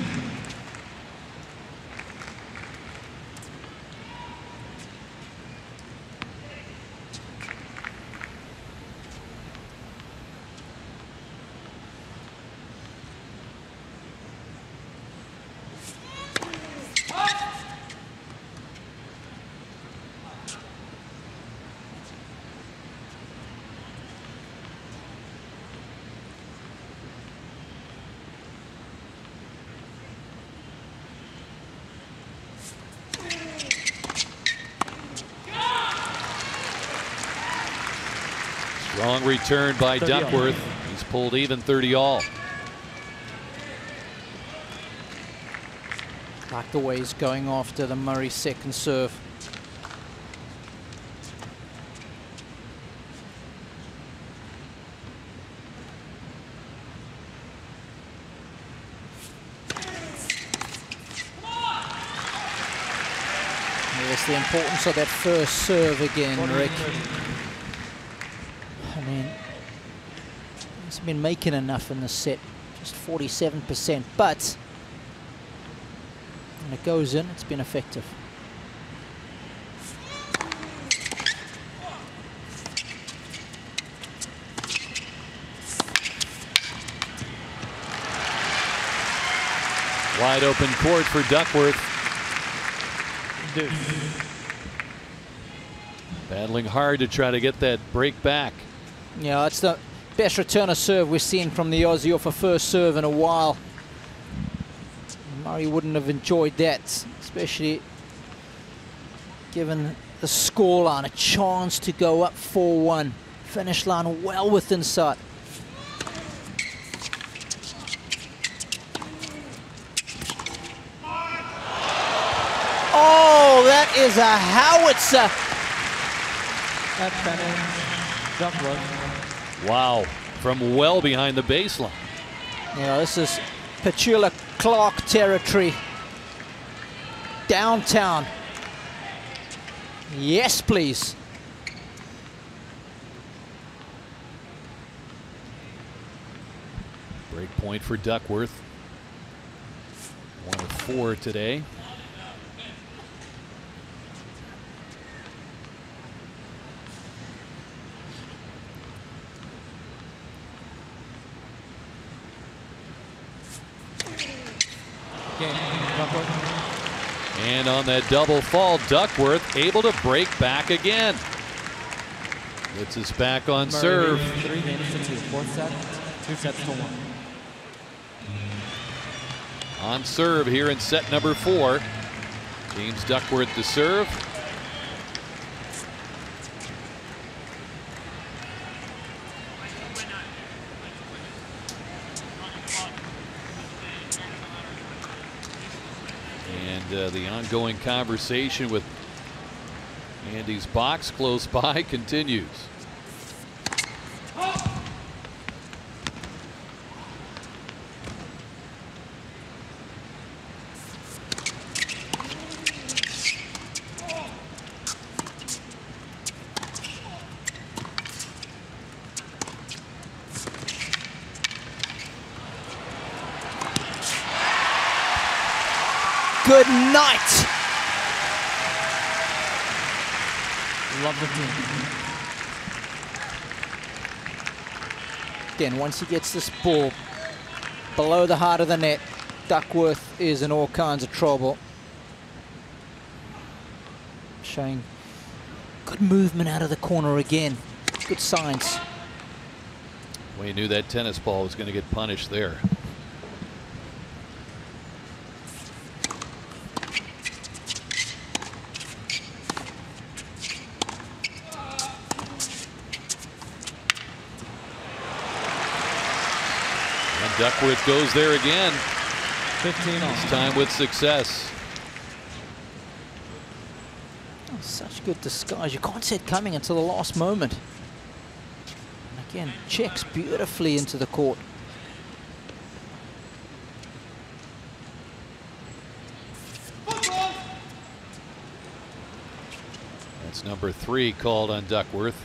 Strong return by Duckworth. He's pulled even 30-all. Like the way he's going after the Murray second serve. There's the importance of that first serve again, Rick. I mean, he's been making enough in the set, just 47%, but when it goes in, it's been effective. Wide open court for Duckworth. Battling hard to try to get that break back. Yeah, it's the best return of serve we've seen from the Aussie off a first serve in a while. Murray wouldn't have enjoyed that, especially given the scoreline, a chance to go up 4-1. Finish line well within sight. Oh, that is a howitzer. That finished Duckworth. Wow, from well behind the baseline. Yeah, this is Petula Clark territory. Downtown. Yes, please. Break point for Duckworth. 1 of 4 today. And on that double fall, Duckworth able to break back again. Gets us back on serve. 3 games to 2. Fourth set, 2 sets to 1. On serve here in set number 4. James Duckworth to serve. The ongoing conversation with Andy's box close by continues. Good night. Love the team. Again, once he gets this ball below the heart of the net, Duckworth is in all kinds of trouble. Showing good movement out of the corner again. Good signs. We knew that tennis ball was going to get punished there. Duckworth goes there again. 15 on. This time with success. Oh, such good disguise. You can't see it coming until the last moment. And again, checks beautifully into the court. That's number 3 called on Duckworth.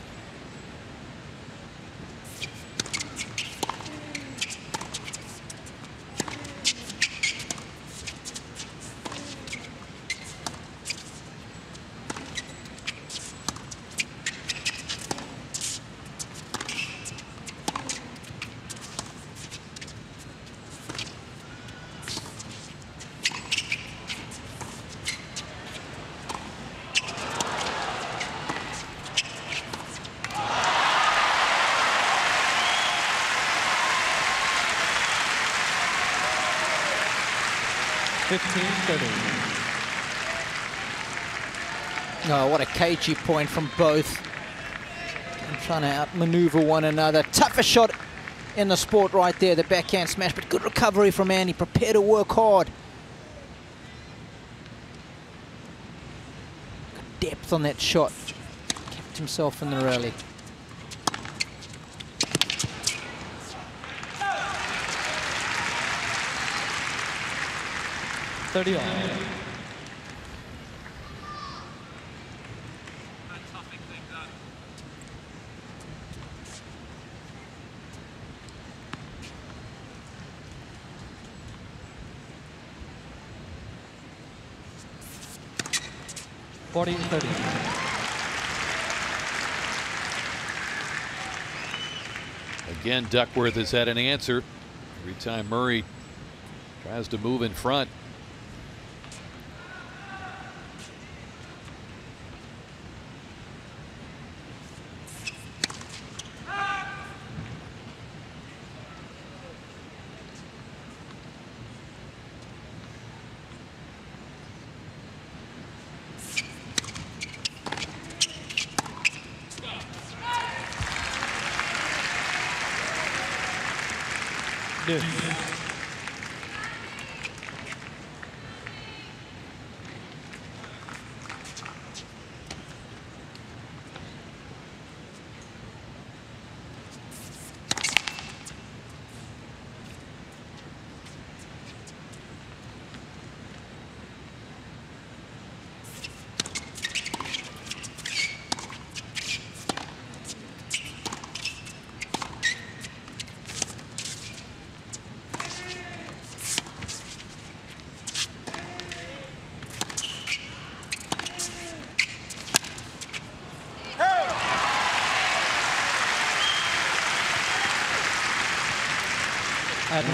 Oh, what a cagey point from both. trying to outmaneuver one another. Tougher shot in the sport right there, the backhand smash, but good recovery from Andy. Prepare to work hard. Good depth on that shot. Kept himself in the rally. Again, Duckworth has had an answer every time Murray tries to move in front.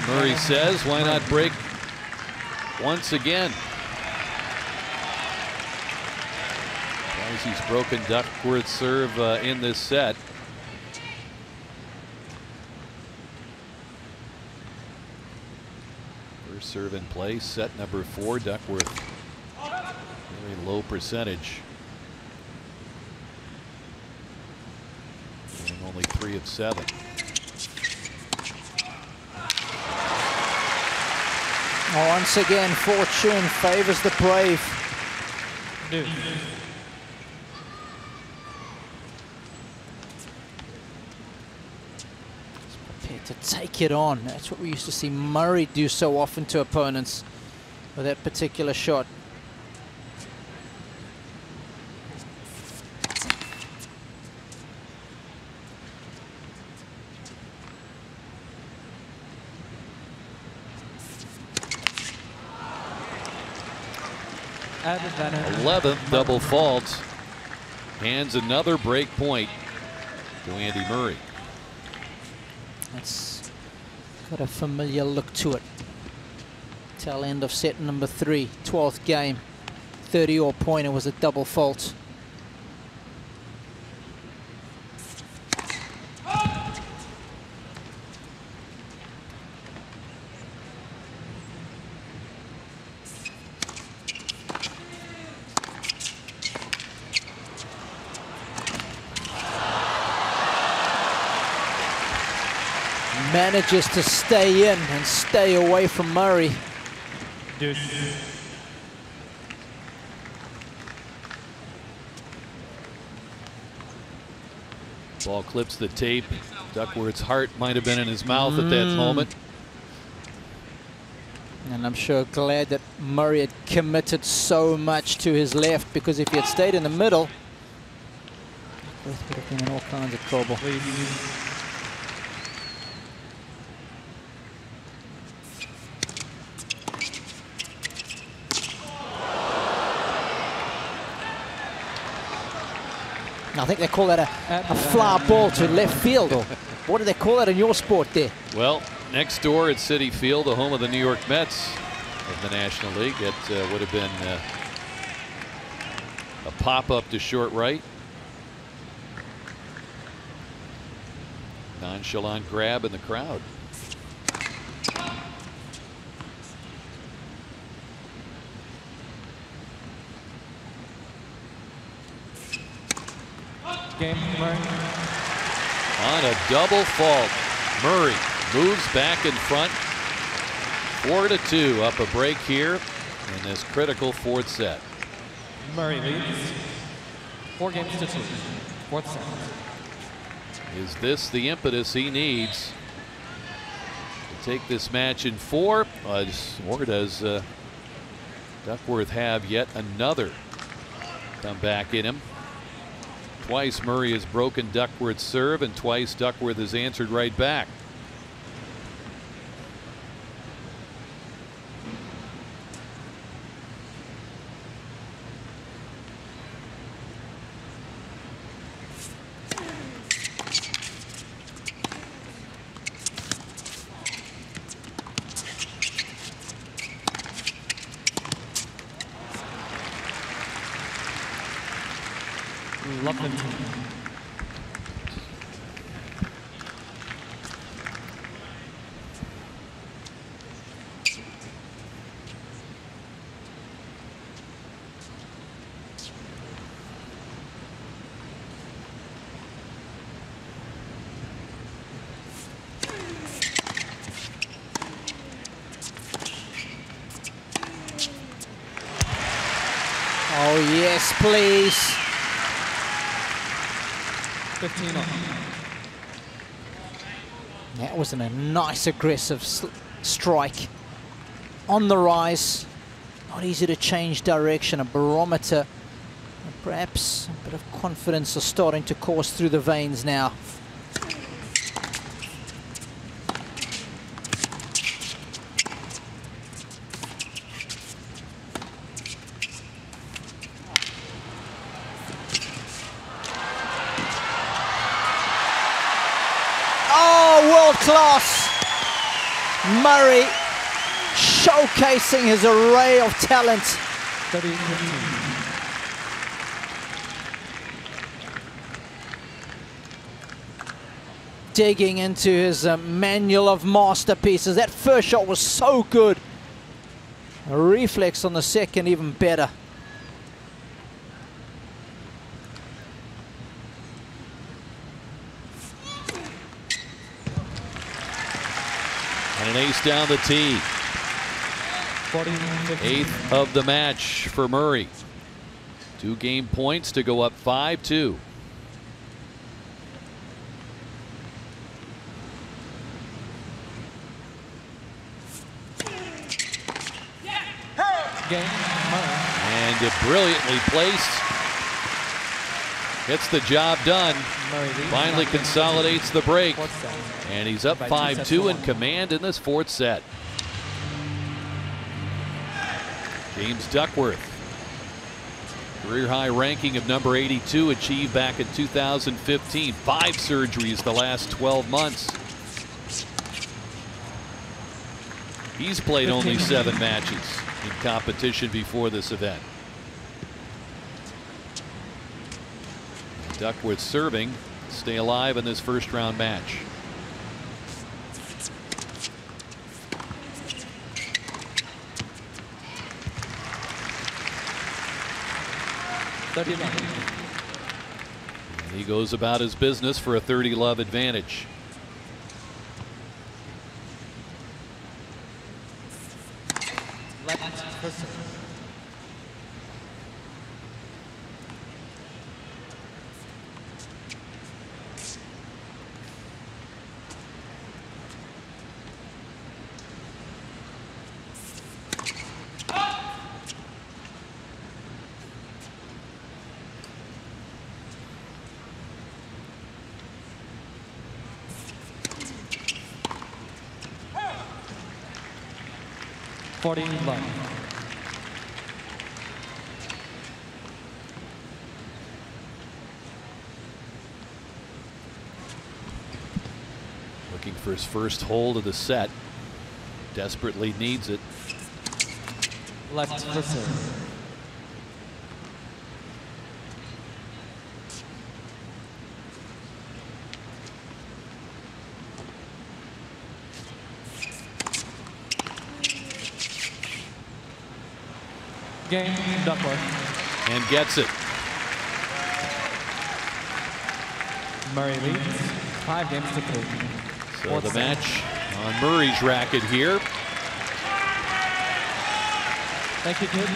Murray says, why not break once again? As he's broken Duckworth's serve in this set. First serve in play, set number 4, Duckworth. Very low percentage. And only 3 of 7. Once again, fortune favors the brave. Prepared to take it on. That's what we used to see Murray do so often to opponents with that particular shot. At advantage. 11th double fault. Hands another break point to Andy Murray. That's got a familiar look to it. Tail end of set number 3, 12th game. 30-all pointer was a double fault. Manages to stay in and stay away from Murray. Ball clips the tape. Duckworth's heart might have been in his mouth at that moment. And I'm sure glad that Murray had committed so much to his left, because if he had stayed in the middle, Duckworth would have been in all kinds of trouble. I think they call that a flower ball to left field, or what do they call that in your sport there? Well, next door at Citi Field, the home of the New York Mets of the National League, it would have been a pop-up to short right. Nonchalant grab in the crowd. Game, Murray. on a double fault. Murray moves back in front. 4-2 up a break here in this critical fourth set. Murray leads 4-2. Fourth set. Is this the impetus he needs to take this match in 4? Or does Duckworth have yet another comeback in him? Twice Murray has broken Duckworth's serve, and twice Duckworth has answered right back. Love them. Oh, yes, please. 15 on. That was a nice aggressive strike. On the rise. Not easy to change direction. A barometer. Perhaps a bit of confidence is starting to course through the veins now. World class. Murray showcasing his array of talent. 30-15. Digging into his manual of masterpieces. That first shot was so good. A reflex on the second, even better. And an ace down the tee. 8th of the match for Murray. 2 game points to go up 5-2. And brilliantly placed. Gets the job done. Finally consolidates the break. And he's up 5-2 in command in this 4th set. James Duckworth. Career high ranking of number 82 achieved back in 2015. 5 surgeries the last 12 months. He's played only 7 matches in competition before this event. Duckworth serving to stay alive in this first round match. And he goes about his business for a 30-love advantage. Looking for his first hold of the set. Desperately needs it. Left for serve. Game, Duckworth. And gets it. Murray leads 5 games to 3. So the match on Murray's racket here. Thank you, kid.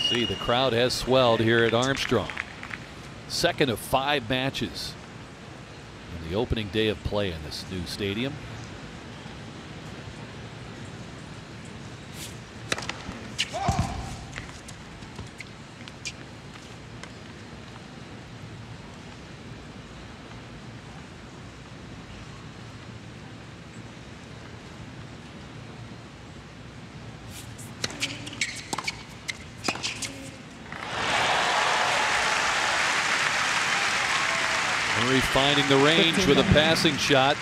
See, the crowd has swelled here at Armstrong. Second of 5 matches in the opening day of play in this new stadium. Murray finding the range with a passing shot.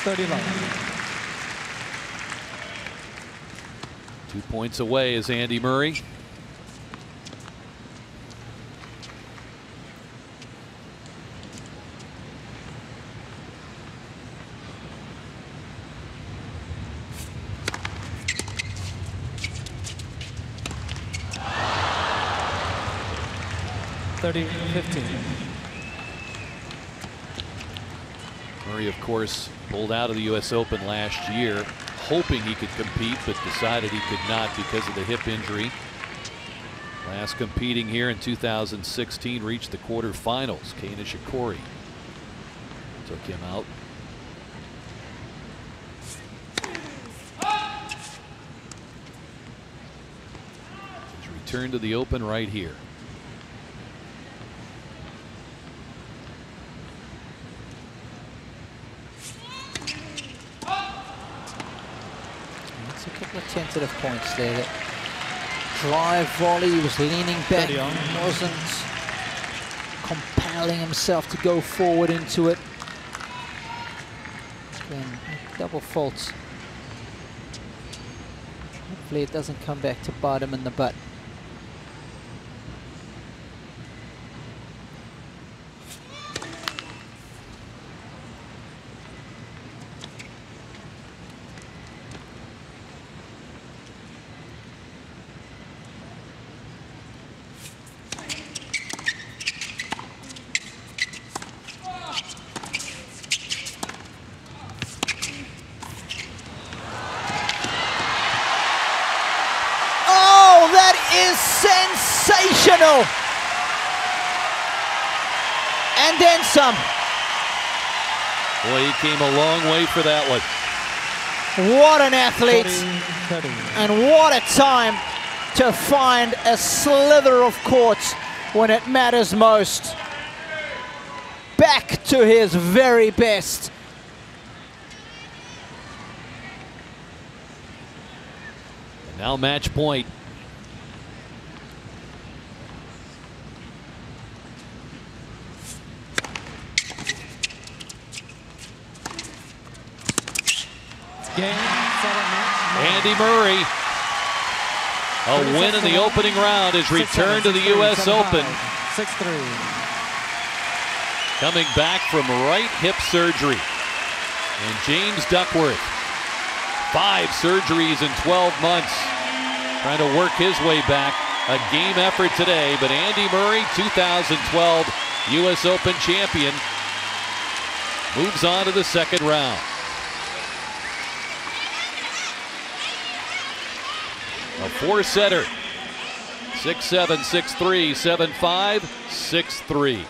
$30. 2 points away is Andy Murray. Murray, of course, pulled out of the U.S. Open last year, hoping he could compete, but decided he could not because of the hip injury. Last competing here in 2016, reached the quarterfinals. Kei Nishikori took him out. His return to the Open right here. A couple of tentative points there. That drive volley, he was leaning back, wasn't compelling himself to go forward into it. Again, double faults. Hopefully it doesn't come back to bite him in the butt. Sensational! And then some. Boy, he came a long way for that one. What an athlete. And what a time to find a slither of court when it matters most. Back to his very best. And now match point. Andy Murray, a win in the opening round, his return to the U.S. Open. 6-3. Coming back from right hip surgery. And James Duckworth, 5 surgeries in 12 months, trying to work his way back. A game effort today, but Andy Murray, 2012 U.S. Open champion, moves on to the second round. A 4-setter, 6-7, 6-3, 7-5, 6-3.